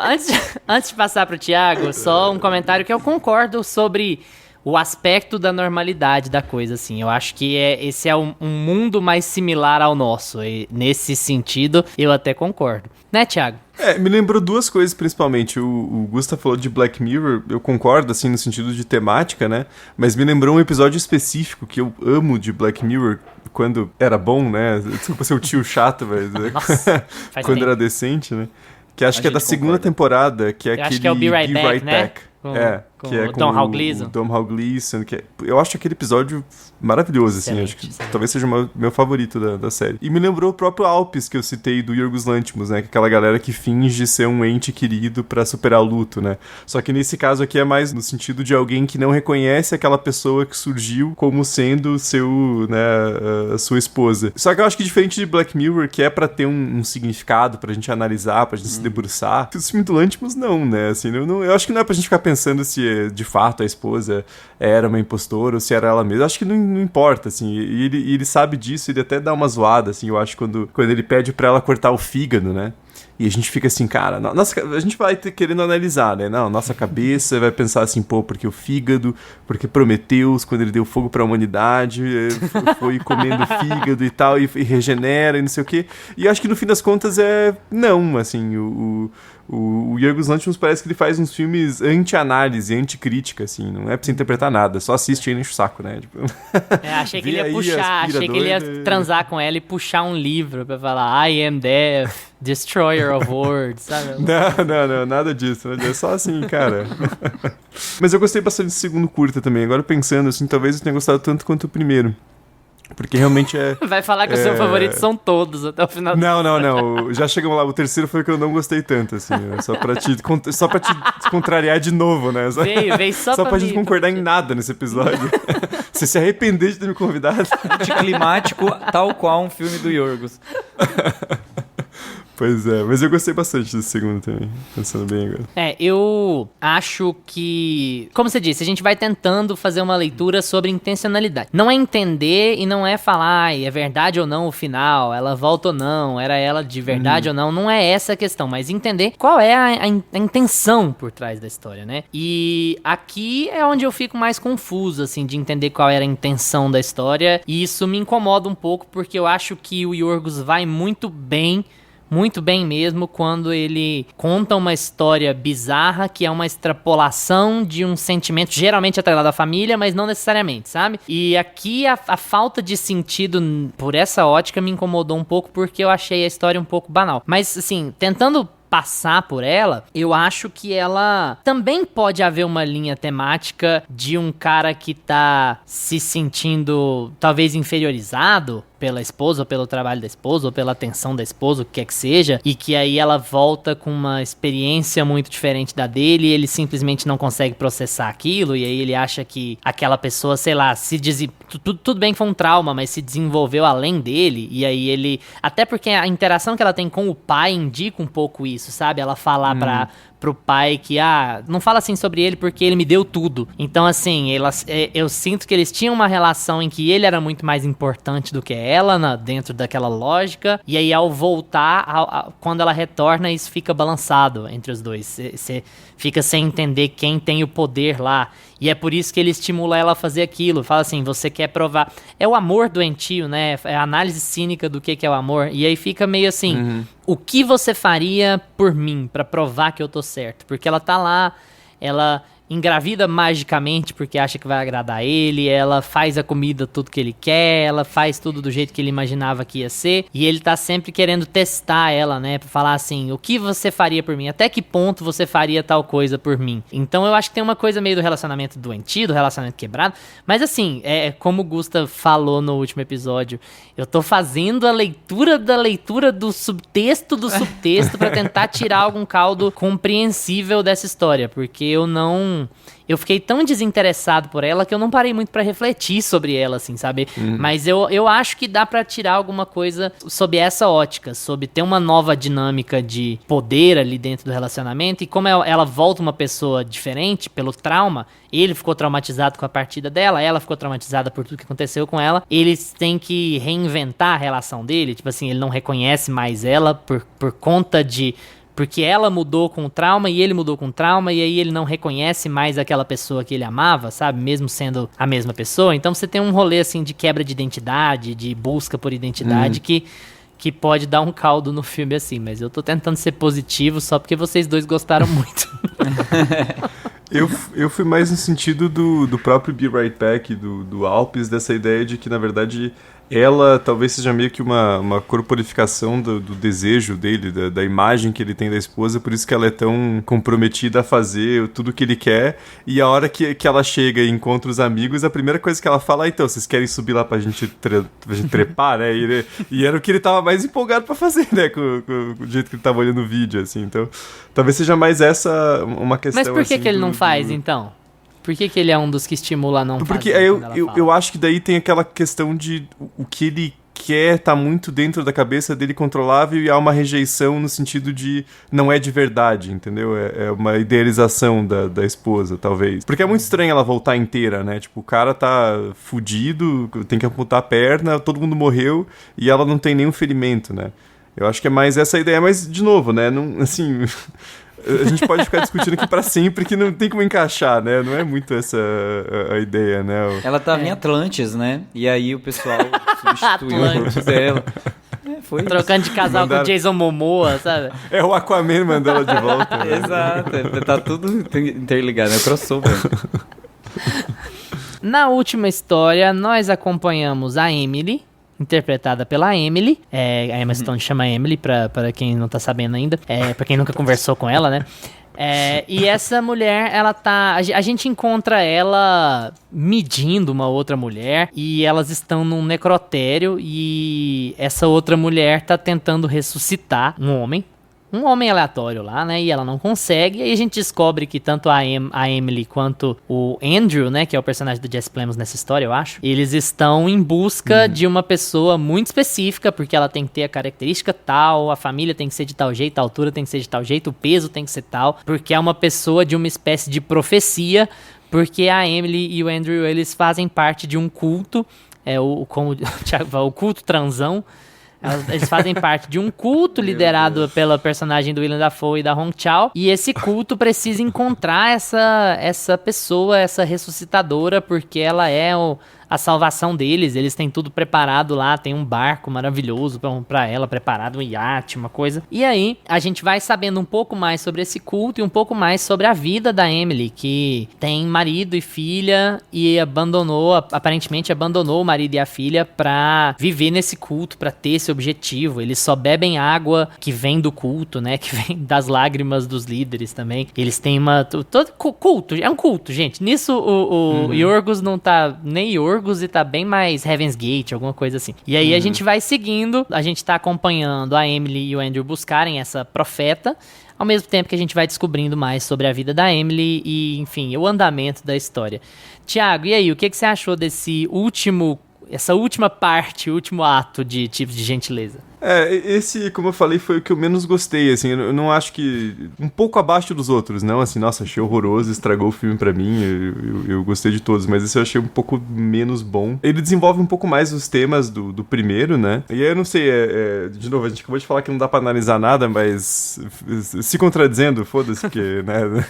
antes de passar pro Thiago, só um comentário que eu concordo sobre o aspecto da normalidade da coisa, assim. Eu acho que esse é um mundo mais similar ao nosso. E nesse sentido, eu até concordo. Né, Thiago? Me lembrou duas coisas, principalmente. O Gusta falou de Black Mirror, eu concordo, assim, no sentido de temática, né? Mas me lembrou um episódio específico que eu amo de Black Mirror, quando era bom, né? Desculpa ser o tio chato, mas... Nossa, quando era decente, né? Que acho que é da segunda temporada, que é aquele... Acho que é o Be Right Back, né? Que é com o Dom Hall Gleeson, eu acho aquele episódio maravilhoso, assim, acho que talvez seja o meu favorito da série. E me lembrou o próprio Alpes, que eu citei, do Yorgos Lanthimos, né, que é aquela galera que finge ser um ente querido pra superar o luto, né. Só que nesse caso aqui é mais no sentido de alguém que não reconhece aquela pessoa que surgiu como sendo a sua esposa. Só que eu acho que diferente de Black Mirror, que é pra ter um significado, pra gente analisar, pra gente se debruçar, o filme do Lanthimos não, né, assim, eu acho que não é pra gente ficar pensando se de fato a esposa era uma impostora ou se era ela mesma. Acho que não importa, assim, e ele sabe disso, ele até dá uma zoada, assim, eu acho, quando ele pede pra ela cortar o fígado, né? E a gente fica assim, cara, a gente vai querendo analisar, né? Não, nossa cabeça vai pensar assim, porque o fígado, porque Prometeus, quando ele deu fogo pra humanidade, foi comendo fígado e tal, e regenera e não sei o quê. E acho que no fim das contas não, assim, o Yorgos Lanthimos parece que ele faz uns filmes anti-análise, anti-crítica, assim, não é pra você interpretar nada, só assiste e enche o saco, né? Tipo... achei que ele ia puxar, achei que ele ia transar com ela e puxar um livro pra falar I am death, destroyer of words, sabe? Não, nada disso, é só assim, cara. Mas eu gostei bastante do segundo curta também, agora pensando, assim, talvez eu tenha gostado tanto quanto o primeiro. Porque realmente Vai falar que os seus favoritos são todos até o final. Não. Já chegamos lá. O terceiro foi o que eu não gostei tanto, assim. Né? Só pra te contrariar de novo, né? Veio só pra gente concordar em nada nesse episódio. Você se arrepender de ter me convidado. Anticlimático, tal qual um filme do Yorgos. Pois é, mas eu gostei bastante desse segundo também, pensando bem agora. Eu acho que, como você disse, a gente vai tentando fazer uma leitura sobre intencionalidade. Não é entender e não é falar, é verdade ou não o final, ela volta ou não, era ela de verdade ou não é essa a questão, mas entender qual é a intenção por trás da história, né? E aqui é onde eu fico mais confuso, assim, de entender qual era a intenção da história, e isso me incomoda um pouco, porque eu acho que o Yorgos vai muito bem mesmo, quando ele conta uma história bizarra que é uma extrapolação de um sentimento geralmente atrelado à família, mas não necessariamente, sabe? E aqui a falta de sentido por essa ótica me incomodou um pouco, porque eu achei a história um pouco banal. Mas, assim, tentando passar por ela, eu acho que ela também pode haver uma linha temática de um cara que tá se sentindo talvez inferiorizado pela esposa, ou pelo trabalho da esposa, ou pela atenção da esposa, o que quer que seja, e que aí ela volta com uma experiência muito diferente da dele, e ele simplesmente não consegue processar aquilo, e aí ele acha que aquela pessoa, sei lá, tudo bem que foi um trauma, mas se desenvolveu além dele, e aí ele... Até porque a interação que ela tem com o pai indica um pouco isso, sabe? Ela falar pro pai que, não fala assim sobre ele porque ele me deu tudo. Então, assim, eu sinto que eles tinham uma relação em que ele era muito mais importante do que ela dentro daquela lógica, e aí ao voltar, quando ela retorna, isso fica balançado entre os dois. Você fica sem entender quem tem o poder lá. E é por isso que ele estimula ela a fazer aquilo. Fala assim, você quer provar... É o amor doentio, né? É a análise cínica do que é o amor. E aí fica meio assim, o que você faria por mim pra provar que eu tô certo? Porque ela tá lá, ela engravida magicamente porque acha que vai agradar ele, ela faz a comida tudo que ele quer, ela faz tudo do jeito que ele imaginava que ia ser, e ele tá sempre querendo testar ela, né, pra falar assim, o que você faria por mim? Até que ponto você faria tal coisa por mim? Então eu acho que tem uma coisa meio do relacionamento doentio, do relacionamento quebrado, mas assim, como o Gusta falou no último episódio, eu tô fazendo a leitura do subtexto pra tentar tirar algum caldo compreensível dessa história, porque eu fiquei tão desinteressado por ela que eu não parei muito pra refletir sobre ela, assim, sabe? Mas eu acho que dá pra tirar alguma coisa sob essa ótica, sobre ter uma nova dinâmica de poder ali dentro do relacionamento, e como ela volta uma pessoa diferente pelo trauma, ele ficou traumatizado com a partida dela, ela ficou traumatizada por tudo que aconteceu com ela, eles têm que reinventar a relação dele, tipo assim, ele não reconhece mais ela por conta de... Porque ela mudou com o trauma e ele mudou com o trauma, e aí ele não reconhece mais aquela pessoa que ele amava, sabe? Mesmo sendo a mesma pessoa. Então você tem um rolê, assim, de quebra de identidade, de busca por identidade, que pode dar um caldo no filme, assim. Mas eu tô tentando ser positivo só porque vocês dois gostaram muito. Eu fui mais no sentido do próprio Be Right Back, do Alpes, dessa ideia de que, na verdade, ela talvez seja meio que uma corporificação do desejo dele, da imagem que ele tem da esposa, por isso que ela é tão comprometida a fazer tudo o que ele quer, e a hora que ela chega e encontra os amigos, a primeira coisa que ela fala, então, vocês querem subir lá pra gente trepar, né? E era o que ele tava mais empolgado pra fazer, né? Com o jeito que ele tava olhando o vídeo, assim, então, talvez seja mais essa uma questão. Mas por que assim, que ele não faz, então? Por que ele é um dos que estimula a não fazer? Porque eu acho que daí tem aquela questão de o que ele quer tá muito dentro da cabeça dele controlável, e há uma rejeição no sentido de não é de verdade, entendeu? É uma idealização da esposa, talvez. Porque é muito estranho ela voltar inteira, né? Tipo, o cara tá fudido, tem que amputar a perna, todo mundo morreu e ela não tem nenhum ferimento, né? Eu acho que é mais essa ideia, mas, de novo, né? Não, assim... A gente pode ficar discutindo aqui pra sempre que não tem como encaixar, né? Não é muito essa a ideia, né? Ela tava em Atlantis, né? E aí o pessoal substituiu o corpo dela. Foi trocando de casal com o Jason Momoa, sabe? É o Aquaman mandando ela de volta. Né? Exato, tá tudo interligado, é o crossover. Na última história, nós acompanhamos a Emily, interpretada pela Emily. A Emma Stone chama Emily, pra quem não tá sabendo ainda. Pra quem nunca conversou com ela, né? E essa mulher, ela tá... A gente encontra ela medindo uma outra mulher, e elas estão num necrotério, e essa outra mulher tá tentando ressuscitar um homem aleatório lá, né, e ela não consegue, e aí a gente descobre que tanto a Emily quanto o Andrew, né, que é o personagem do Jesse Plemons nessa história, eu acho, eles estão em busca de uma pessoa muito específica, porque ela tem que ter a característica tal, a família tem que ser de tal jeito, a altura tem que ser de tal jeito, o peso tem que ser tal, porque é uma pessoa de uma espécie de profecia, porque a Emily e o Andrew, eles fazem parte de um culto, como o Thiago fala, o culto transão. Eles fazem parte de um culto liderado pela personagem do Willem Dafoe e da Hong Chau. E esse culto precisa encontrar essa pessoa, essa ressuscitadora, porque ela é a salvação deles. Eles têm tudo preparado lá, tem um barco maravilhoso pra ela, preparado, um iate, uma coisa. E aí, a gente vai sabendo um pouco mais sobre esse culto e um pouco mais sobre a vida da Emily, que tem marido e filha e aparentemente abandonou o marido e a filha pra viver nesse culto, pra ter esse objetivo. Eles só bebem água que vem do culto, né, que vem das lágrimas dos líderes também. Eles têm todo culto, é um culto, gente. Nisso o Yorgos não tá nem Yorgos, e tá bem mais Heaven's Gate, alguma coisa assim. E aí a gente vai seguindo, a gente tá acompanhando a Emily e o Andrew buscarem essa profeta, ao mesmo tempo que a gente vai descobrindo mais sobre a vida da Emily e, enfim, o andamento da história. Thiago, e aí, o que você achou essa última parte, último ato de Tipos de Gentileza? Esse, como eu falei, foi o que eu menos gostei, assim, eu não acho que... Um pouco abaixo dos outros, não assim, nossa, achei horroroso, estragou o filme pra mim, eu gostei de todos, mas esse eu achei um pouco menos bom. Ele desenvolve um pouco mais os temas do primeiro, né? E aí eu não sei, de novo, a gente acabou de falar que não dá pra analisar nada, mas se contradizendo, foda-se, porque, né?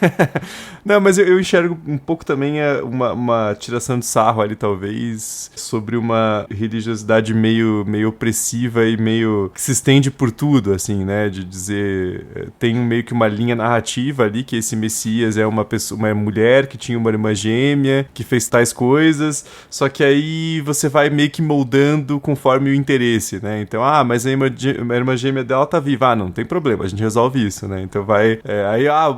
Não, mas eu enxergo um pouco também uma tiração de sarro ali, talvez, sobre uma religiosidade meio opressiva e meio que se estende por tudo, assim, né? De dizer, tem meio que uma linha narrativa ali, que esse Messias é uma mulher que tinha uma irmã gêmea, que fez tais coisas, só que aí você vai meio que moldando conforme o interesse, né? Então, mas a irmã gêmea dela tá viva. Não tem problema, a gente resolve isso, né? Então vai...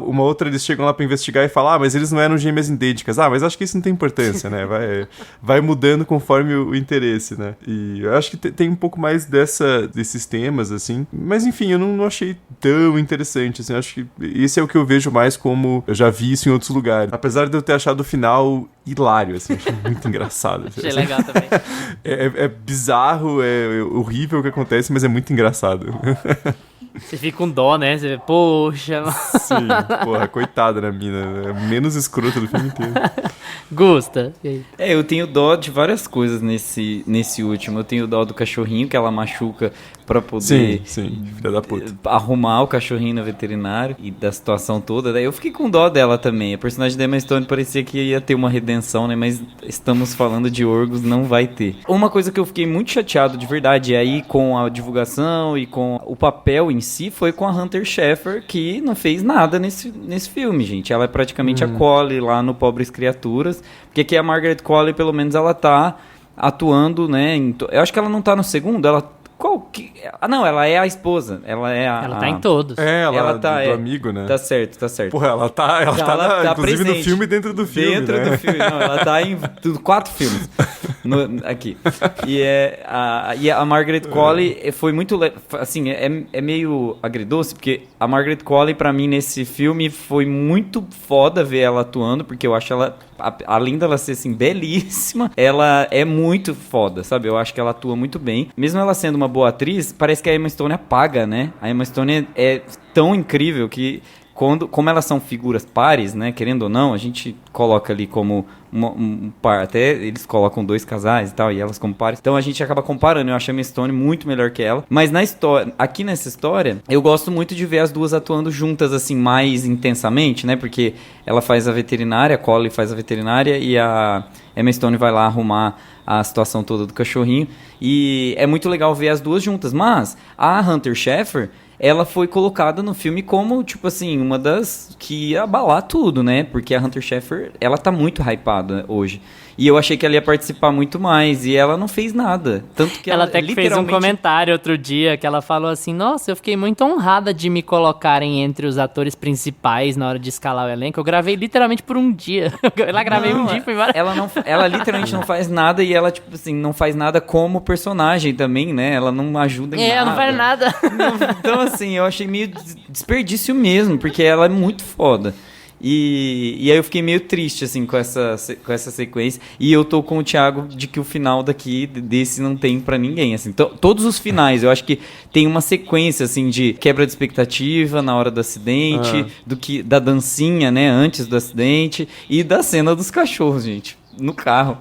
uma outra, eles chegam lá pra investigar e falam, mas eles não eram gêmeas idênticas. Mas acho que isso não tem importância, né? Vai mudando conforme o interesse, né? E eu acho que tem um pouco mais desses temas, assim. Mas, enfim, eu não achei tão interessante, assim. Eu acho que esse é o que eu vejo mais como... Eu já vi isso em outros lugares. Apesar de eu ter achado o final hilário, assim. Achei muito engraçado. Achei legal também. É bizarro, é horrível o que acontece, mas é muito engraçado. Você fica com dó, né? Você vê, poxa... Sim, porra, coitada da mina. É menos escrota do filme inteiro. Gusta. Eu tenho dó de várias coisas nesse último. Eu tenho dó do cachorrinho que ela machuca pra poder sim, filha da puta. Arrumar o cachorrinho no veterinário e da situação toda. Daí eu fiquei com dó dela também. A personagem da Emma Stone parecia que ia ter uma redenção, né? Mas estamos falando de Orgos, não vai ter. Uma coisa que eu fiquei muito chateado de verdade, aí com a divulgação e com o papel em si, foi com a Hunter Schafer, que não fez nada nesse filme, gente. Ela é praticamente a Collie lá no Pobres Criaturas, porque aqui a Margaret Qualley, pelo menos, ela tá atuando, né? Eu acho que ela não tá no segundo, ela... não, ela é a esposa. Ela tá em todos. Ela tá do amigo, né? Tá certo. Porra, ela tá inclusive presente. no filme dentro do filme, Dentro né? do filme. Não, ela tá em 4 filmes. Aqui. E a Margaret Qualley foi muito... Assim, é meio agridoce, porque a Margaret Qualley, pra mim, nesse filme, foi muito foda ver ela atuando, porque eu acho ela... Além dela ser, assim, belíssima, ela é muito foda, sabe? Eu acho que ela atua muito bem. Mesmo ela sendo uma boa atriz, parece que a Emma Stone apaga, né? A Emma Stone é tão incrível que... Como elas são figuras pares, né? Querendo ou não, a gente coloca ali como um par. Até eles colocam 2 casais e tal, e elas como pares. Então a gente acaba comparando. Eu acho a Emma Stone muito melhor que ela. Mas aqui nessa história, eu gosto muito de ver as duas atuando juntas, assim, mais intensamente, né? Porque ela faz a veterinária, a Collie faz a veterinária, e a Emma Stone vai lá arrumar a situação toda do cachorrinho. E é muito legal ver as duas juntas. Mas a Hunter Schafer... ela foi colocada no filme como, tipo assim, uma das que ia abalar tudo, né? Porque a Hunter Schafer, ela tá muito hypada hoje. E eu achei que ela ia participar muito mais, e ela não fez nada. Tanto que ela até que fez um comentário outro dia, que ela falou assim, nossa, eu fiquei muito honrada de me colocarem entre os atores principais na hora de escalar o elenco. Eu gravei literalmente por um dia. Ela gravei um dia e foi embora. Ela literalmente não faz nada, e ela, tipo assim, não faz nada como personagem também, né? Ela não ajuda em nada. Ela não faz nada. Então, assim, eu achei meio desperdício mesmo, porque ela é muito foda. E aí eu fiquei meio triste, assim, com essa sequência. E eu tô com o Thiago de que o final desse não tem pra ninguém, assim. Todos os finais, eu acho que tem uma sequência, assim, de quebra de expectativa na hora do acidente, da dancinha, né, antes do acidente, e da cena dos cachorros, gente, no carro.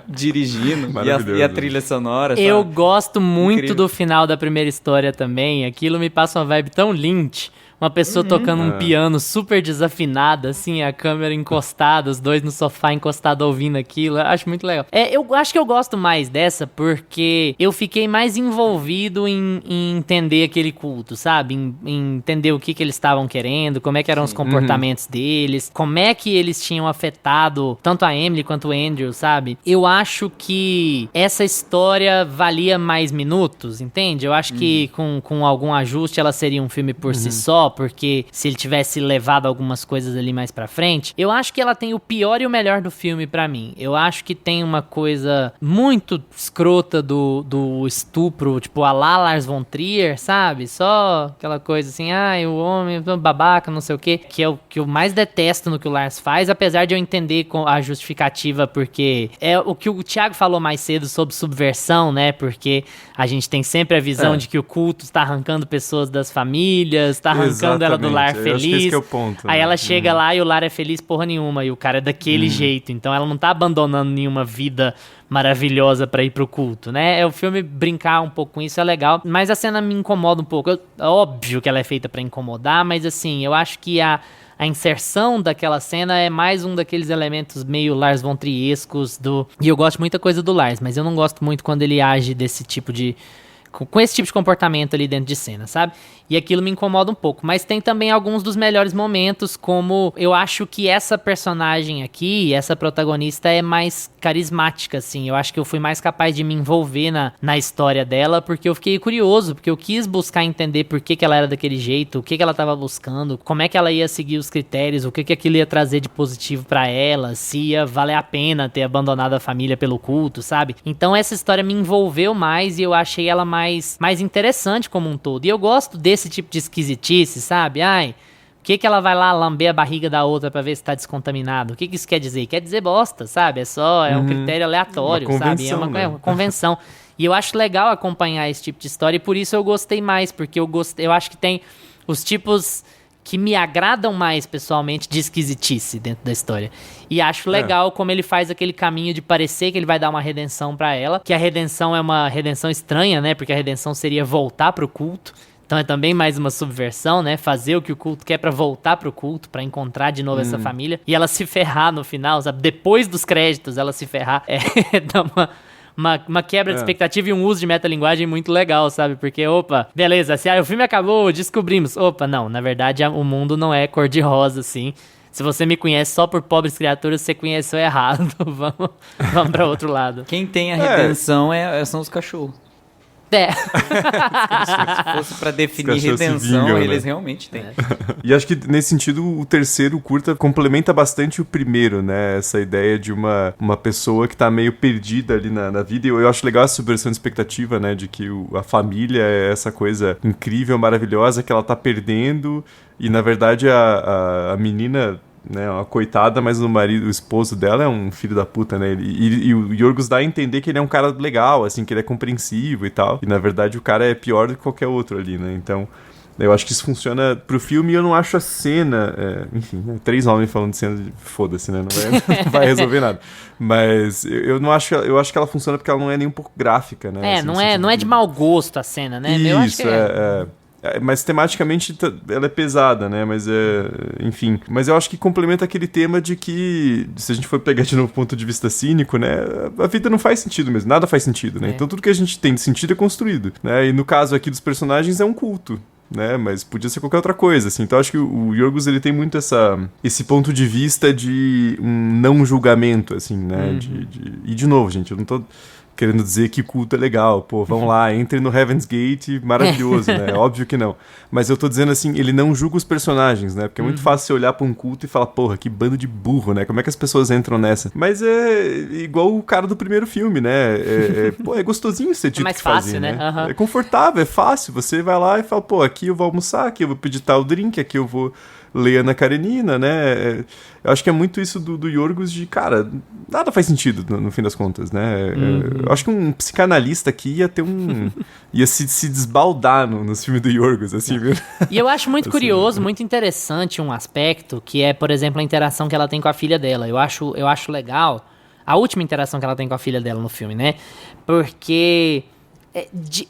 Dirigindo e a trilha sonora, sabe? Eu gosto muito Incrível. do final da primeira história também. Aquilo me passa uma vibe tão Lynch. Uma pessoa tocando um piano super desafinada, assim, a câmera encostada, os dois no sofá encostados ouvindo aquilo. Eu acho muito legal. Eu acho que eu gosto mais dessa porque eu fiquei mais envolvido em entender aquele culto, sabe? Em entender o que eles estavam querendo, como é que eram os comportamentos deles, como é que eles tinham afetado tanto a Emily quanto o Andrew, sabe? Eu acho que essa história valia mais minutos, entende? Eu acho que com algum ajuste ela seria um filme por si só, só, porque se ele tivesse levado algumas coisas ali mais pra frente, eu acho que ela tem o pior e o melhor do filme pra mim. Eu acho que tem uma coisa muito escrota do estupro, tipo, a lá Lars von Trier, sabe? Só aquela coisa assim, o homem babaca, não sei o quê, que é o que eu mais detesto no que o Lars faz, apesar de eu entender a justificativa, porque é o que o Thiago falou mais cedo sobre subversão, né? Porque a gente tem sempre a visão de que o culto está arrancando pessoas das famílias, está arrancando ela do lar feliz. Acho que esse que é o ponto, Aí né? ela chega lá e o lar é feliz porra nenhuma, e o cara é daquele jeito. Então ela não tá abandonando nenhuma vida maravilhosa pra ir pro culto, né? O filme brincar um pouco com isso é legal, mas a cena me incomoda um pouco. Óbvio que ela é feita pra incomodar, mas assim, eu acho que a inserção daquela cena é mais um daqueles elementos meio Lars von Trierscos E eu gosto muita coisa do Lars, mas eu não gosto muito quando ele age desse tipo de... com esse tipo de comportamento ali dentro de cena, sabe? E aquilo me incomoda um pouco. Mas tem também alguns dos melhores momentos, como eu acho que essa personagem aqui, essa protagonista é mais carismática, assim. Eu acho que eu fui mais capaz de me envolver na história dela, porque eu fiquei curioso, porque eu quis buscar entender por que ela era daquele jeito, o que ela estava buscando, como é que ela ia seguir os critérios, o que aquilo ia trazer de positivo pra ela, se ia valer a pena ter abandonado a família pelo culto, sabe? Então essa história me envolveu mais e eu achei ela mais interessante como um todo. E eu gosto desse tipo de esquisitice, sabe? O que ela vai lá lamber a barriga da outra pra ver se tá descontaminado? O que isso quer dizer? Quer dizer bosta, sabe? É um critério aleatório, sabe? É uma convenção. E eu acho legal acompanhar esse tipo de história e por isso eu gostei mais, porque eu acho que tem os tipos que me agradam mais pessoalmente de esquisitice dentro da história. E acho legal como ele faz aquele caminho de parecer que ele vai dar uma redenção pra ela, que a redenção é uma redenção estranha, né? Porque a redenção seria voltar pro culto. Então é também mais uma subversão, né? Fazer o que o culto quer pra voltar pro culto, pra encontrar de novo essa família. E ela se ferrar no final, sabe? Depois dos créditos, ela se ferrar. Dá uma quebra de expectativa e um uso de metalinguagem muito legal, sabe? Porque, beleza, se o filme acabou, descobrimos. Não, na verdade o mundo não é cor-de-rosa, assim. Se você me conhece só por pobres criaturas, você conheceu errado. Vamos pra outro lado. Quem tem a redenção são os cachorros. Se fosse pra definir redenção, eles realmente têm. E acho que nesse sentido o terceiro curta complementa bastante o primeiro, né? Essa ideia de uma pessoa que tá meio perdida ali na vida. E eu acho legal essa subversão de expectativa, né? De que a família é essa coisa incrível, maravilhosa que ela tá perdendo. E na verdade a menina, né, uma coitada, mas o esposo dela é um filho da puta, né? E o Yorgos dá a entender que ele é um cara legal, assim, que ele é compreensivo e tal. E na verdade o cara é pior do que qualquer outro ali, né? Então eu acho que isso funciona pro filme e eu não acho a cena... enfim, né? 3 homens falando de cena, foda-se, né? Não vai resolver nada. Mas eu não acho... Eu acho que ela funciona porque ela não é nem um pouco gráfica, né? Assim, não é de mau gosto a cena, né? Isso, eu acho que mas tematicamente ela é pesada, né? Mas enfim. Mas eu acho que complementa aquele tema de que, se a gente for pegar de novo ponto de vista cínico, né? A vida não faz sentido mesmo. Nada faz sentido, né? Então tudo que a gente tem de sentido é construído, né? E no caso aqui dos personagens é um culto, né? Mas podia ser qualquer outra coisa, assim. Então acho que o Yorgos, ele tem muito esse ponto de vista de um não julgamento, assim, né? E de novo, gente, eu não tô querendo dizer que culto é legal, vão lá, entre no Heaven's Gate, maravilhoso, né? Óbvio que não. Mas eu tô dizendo assim, ele não julga os personagens, né? Porque é muito fácil você olhar pra um culto e falar, que bando de burro, né? Como é que as pessoas entram nessa? Mas é igual o cara do primeiro filme, né? É gostosinho ser dito mais que fácil, fazer, né? É confortável, é fácil. Você vai lá e fala, aqui eu vou almoçar, aqui eu vou pedir tal drink, aqui eu vou ler Ana Karenina, né? Eu acho que é muito isso do Yorgos de, cara, nada faz sentido no fim das contas, né? Eu acho que um psicanalista aqui ia se desbaldar nos filmes do Yorgos, assim, viu? E eu acho muito curioso, muito interessante um aspecto que é, por exemplo, a interação que ela tem com a filha dela. Eu acho legal a última interação que ela tem com a filha dela no filme, né? Porque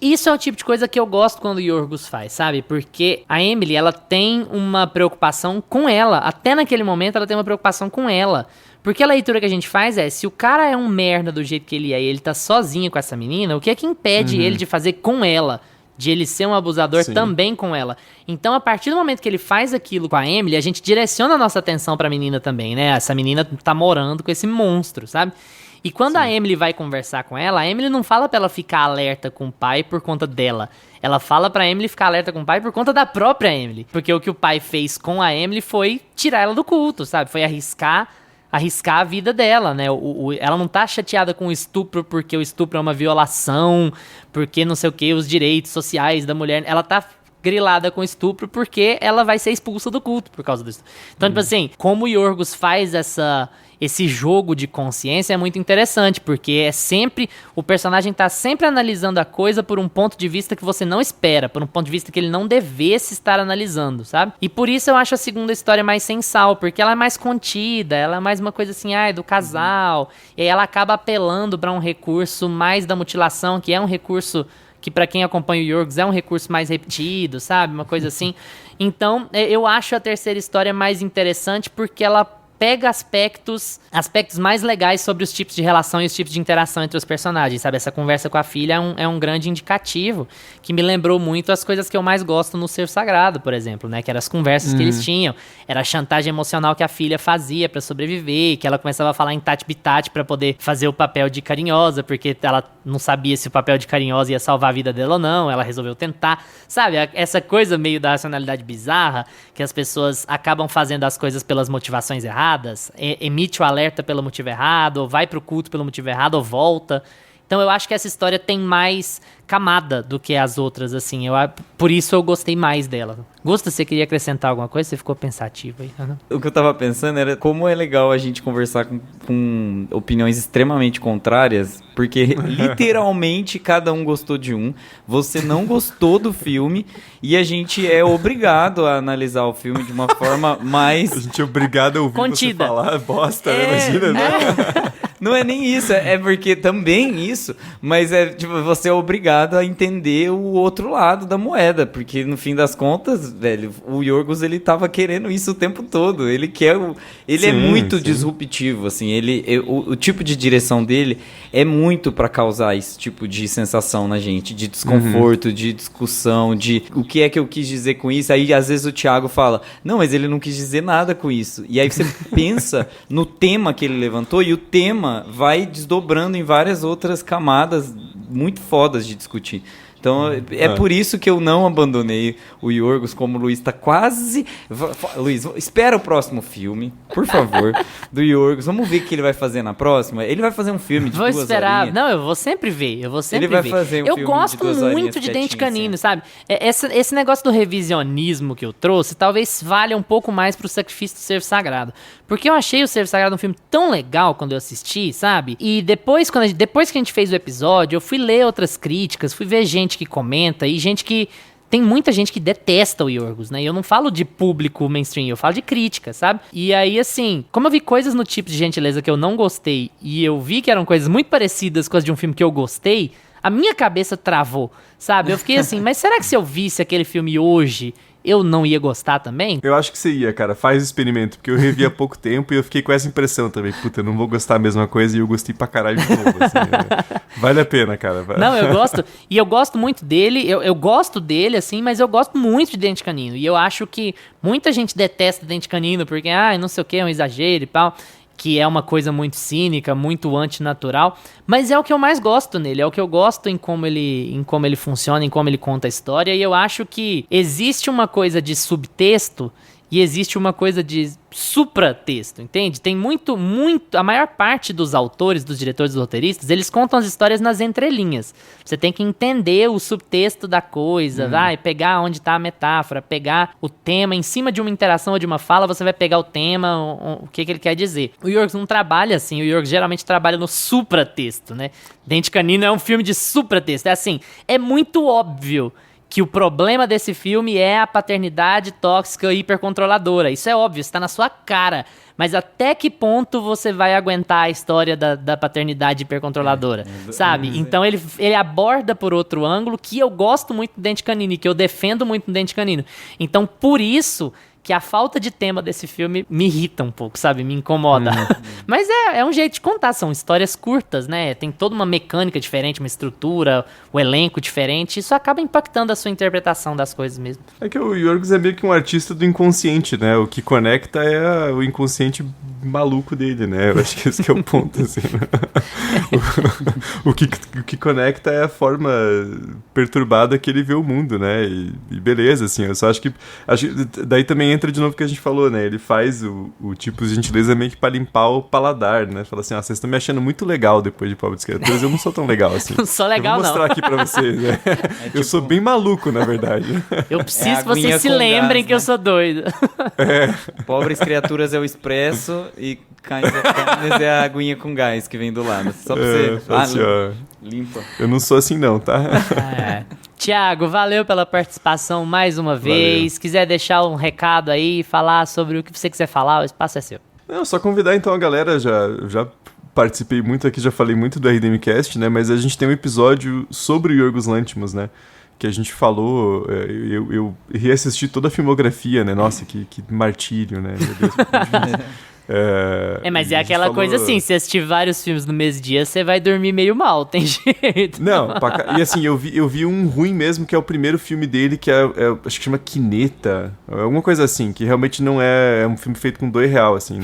isso é o tipo de coisa que eu gosto quando o Yorgos faz, sabe? Porque a Emily, ela tem uma preocupação com ela. Até naquele momento, ela tem uma preocupação com ela. Porque a leitura que a gente faz se o cara é um merda do jeito que ele é e ele tá sozinho com essa menina, o que é que impede ele de fazer com ela? De ele ser um abusador também com ela. Então, a partir do momento que ele faz aquilo com a Emily, a gente direciona a nossa atenção pra menina também, né? Essa menina tá morando com esse monstro, sabe? E quando a Emily vai conversar com ela, a Emily não fala pra ela ficar alerta com o pai por conta dela. Ela fala pra Emily ficar alerta com o pai por conta da própria Emily. Porque o que o pai fez com a Emily foi tirar ela do culto, sabe? Foi arriscar a vida dela, né? Ela não tá chateada com o estupro porque o estupro é uma violação, porque não sei o que, os direitos sociais da mulher. Ela tá grilada com estupro porque ela vai ser expulsa do culto por causa disso. Então, tipo assim, como o Yorgos faz esse jogo de consciência é muito interessante, porque o personagem tá sempre analisando a coisa por um ponto de vista que você não espera, por um ponto de vista que ele não devesse estar analisando, sabe? E por isso eu acho a segunda história mais sensal, porque ela é mais contida, ela é mais uma coisa assim, do casal, e aí ela acaba apelando pra um recurso mais da mutilação, que é um recurso que pra quem acompanha o Yorgos é um recurso mais repetido, sabe? Uma coisa assim. Então, eu acho a terceira história mais interessante porque ela pega aspectos mais legais sobre os tipos de relação e os tipos de interação entre os personagens, sabe? Essa conversa com a filha é um grande indicativo que me lembrou muito as coisas que eu mais gosto no Ser Sagrado, por exemplo, né? Que eram as conversas que eles tinham. Era a chantagem emocional que a filha fazia pra sobreviver, que ela começava a falar em tate-bitate pra poder fazer o papel de carinhosa, porque ela não sabia se o papel de carinhosa ia salvar a vida dela ou não, ela resolveu tentar. Sabe? Essa coisa meio da racionalidade bizarra, que as pessoas acabam fazendo as coisas pelas motivações erradas, emite o alerta pelo motivo errado, ou vai pro culto pelo motivo errado, ou volta. Então eu acho que essa história tem mais camada do que as outras, assim. Por isso eu gostei mais dela. Gusta, você queria acrescentar alguma coisa? Você ficou pensativo aí. Uhum. O que eu tava pensando era como é legal a gente conversar com opiniões extremamente contrárias, porque literalmente cada um gostou de um, você não gostou do filme, e a gente é obrigado a analisar o filme de uma forma mais... A gente é obrigado a ouvir contida. Você falar bosta, né? Imagina, né? Não é nem isso, é porque também isso, mas tipo, você é obrigado a entender o outro lado da moeda, porque no fim das contas, velho, o Yorgos, ele tava querendo isso o tempo todo, ele é muito disruptivo, assim, o tipo de direção dele é muito pra causar esse tipo de sensação na gente, de desconforto, de discussão, de o que é que eu quis dizer com isso, aí às vezes o Thiago fala, não, mas ele não quis dizer nada com isso, e aí você pensa no tema que ele levantou, e o tema vai desdobrando em várias outras camadas muito fodas de discutir. Então, é por isso que eu não abandonei o Yorgos, como o Luiz tá quase... Luiz, espera o próximo filme, por favor, do Yorgos. Vamos ver o que ele vai fazer na próxima. Ele vai fazer um filme de 2 horinhas. Vou esperar. Não, eu vou sempre ver. Ele vai fazer um filme de 2 horinhas. Eu gosto muito de Dente Canino, sabe? Esse negócio do revisionismo que eu trouxe, talvez valha um pouco mais pro sacrifício do Ser Sagrado. Porque eu achei o Ser Sagrado um filme tão legal quando eu assisti, sabe? E depois que a gente fez o episódio, eu fui ler outras críticas, fui ver gente que comenta e gente que... Tem muita gente que detesta o Yorgos, né? E eu não falo de público mainstream, eu falo de crítica, sabe? E aí, assim, como eu vi coisas no Tipo de Gentileza que eu não gostei e eu vi que eram coisas muito parecidas com as de um filme que eu gostei, a minha cabeça travou, sabe? Eu fiquei assim, mas será que se eu visse aquele filme hoje... eu não ia gostar também? Eu acho que você ia, cara. Faz o experimento, porque eu revi há pouco tempo e eu fiquei com essa impressão também. Puta, eu não vou gostar a mesma coisa e eu gostei pra caralho de novo, assim, né? Vale a pena, cara. Não, eu gosto. E eu gosto muito dele. Eu gosto dele, assim, mas eu gosto muito de Dente Canino. E eu acho que muita gente detesta Dente Canino porque, não sei o que, é um exagero e tal. Que é uma coisa muito cínica, muito antinatural, mas é o que eu mais gosto nele, é o que eu gosto em como ele funciona, em como ele conta a história, e eu acho que existe uma coisa de subtexto e existe uma coisa de supratexto, entende? Tem muito, a maior parte dos autores, dos diretores, dos roteiristas, eles contam as histórias nas entrelinhas. Você tem que entender o subtexto da coisa, vai pegar onde tá a metáfora, pegar o tema, em cima de uma interação ou de uma fala, você vai pegar o tema, o que ele quer dizer. O Yorgos não trabalha assim, o Yorgos geralmente trabalha no supratexto, né? Dente Canino é um filme de supratexto, é assim, é muito óbvio que o problema desse filme é a paternidade tóxica e hipercontroladora. Isso é óbvio, está na sua cara. Mas até que ponto você vai aguentar a história da paternidade hipercontroladora, sabe? Então ele aborda por outro ângulo que eu gosto muito do Dente Canino e que eu defendo muito no Dente Canino. Então, por isso que a falta de tema desse filme me irrita um pouco, sabe? Me incomoda. Mas é um jeito de contar, são histórias curtas, né? Tem toda uma mecânica diferente, uma estrutura, o elenco diferente. Isso acaba impactando a sua interpretação das coisas mesmo. É que o Yorgos é meio que um artista do inconsciente, né? O que conecta é o inconsciente maluco dele, né? Eu acho que esse que é o ponto, assim. O que conecta é a forma perturbada que ele vê o mundo, né? E beleza, assim, eu só acho que daí também entra de novo o que a gente falou, né? Ele faz o tipo de gentileza meio que pra limpar o paladar, né? Fala assim, vocês estão me achando muito legal depois de Pobres Criaturas, eu não sou tão legal assim. Não sou legal, eu vou mostrar aqui pra vocês, né? Eu sou bem maluco, na verdade. Eu preciso que vocês se lembrem que eu sou doido. Pobres Criaturas é o expresso e Cães é a aguinha com gás que vem do lado. Só pra você... Assim, limpa. Eu não sou assim não, tá? Tiago, valeu pela participação mais uma vez. Valeu. Quiser deixar um recado aí, falar sobre o que você quiser falar, o espaço é seu. Não, só convidar então a galera, já participei muito aqui, já falei muito do RDMcast, né? Mas a gente tem um episódio sobre o Yorgos Lanthimos, né? Que a gente falou, eu reassisti toda a filmografia, né? Nossa, que martírio, né? Meu Deus, mas é aquela coisa assim, se assistir vários filmes no mesmo dia, você vai dormir meio mal, tem jeito. Não, e assim, eu vi um ruim mesmo, que é o primeiro filme dele, que acho que chama Quineta, alguma coisa assim, que realmente não é um filme feito com R$2, assim,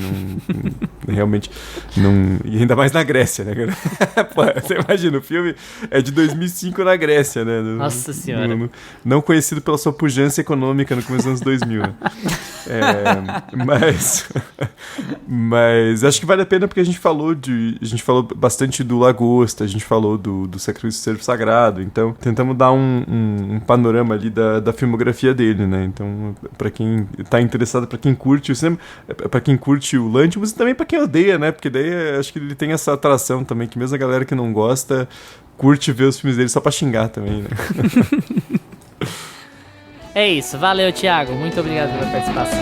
realmente, não, e ainda mais na Grécia, né, cara? Pô, você imagina, o filme é de 2005 na Grécia, né? Nossa senhora. Não conhecido pela sua pujança econômica no começo dos anos 2000, né? Mas acho que vale a pena porque a gente falou bastante do Lagosta, a gente falou do Sacrifício do Cervo Sagrado, então tentamos dar um panorama ali da filmografia dele, né? Então, pra quem tá interessado, pra quem curte o cinema, pra quem curte o Lanthimos e também pra quem odeia, né? Porque daí acho que ele tem essa atração também, que mesmo a galera que não gosta curte ver os filmes dele só pra xingar também, né? É isso, valeu, Thiago, muito obrigado pela participação.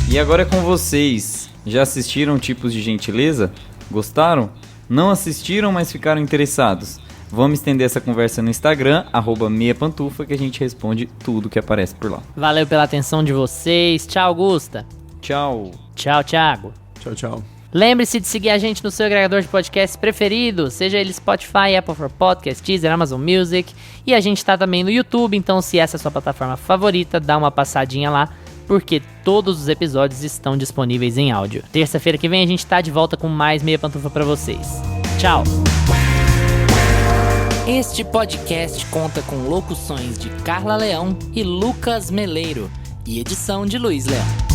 E agora é com vocês. Já assistiram Tipos de Gentileza? Gostaram? Não assistiram, mas ficaram interessados? Vamos estender essa conversa no Instagram, @meiapantufa, que a gente responde tudo que aparece por lá. Valeu pela atenção de vocês. Tchau, Gusta. Tchau. Tchau, Thiago. Tchau, tchau. Lembre-se de seguir a gente no seu agregador de podcast preferido, seja ele Spotify, Apple for Podcast, Deezer, Amazon Music. E a gente tá também no YouTube, então se essa é a sua plataforma favorita, dá uma passadinha lá, porque todos os episódios estão disponíveis em áudio. Terça-feira que vem a gente tá de volta com mais Meia Pantufa pra vocês. Tchau! Este podcast conta com locuções de Carla Leão e Lucas Meleiro e edição de Luiz Leão.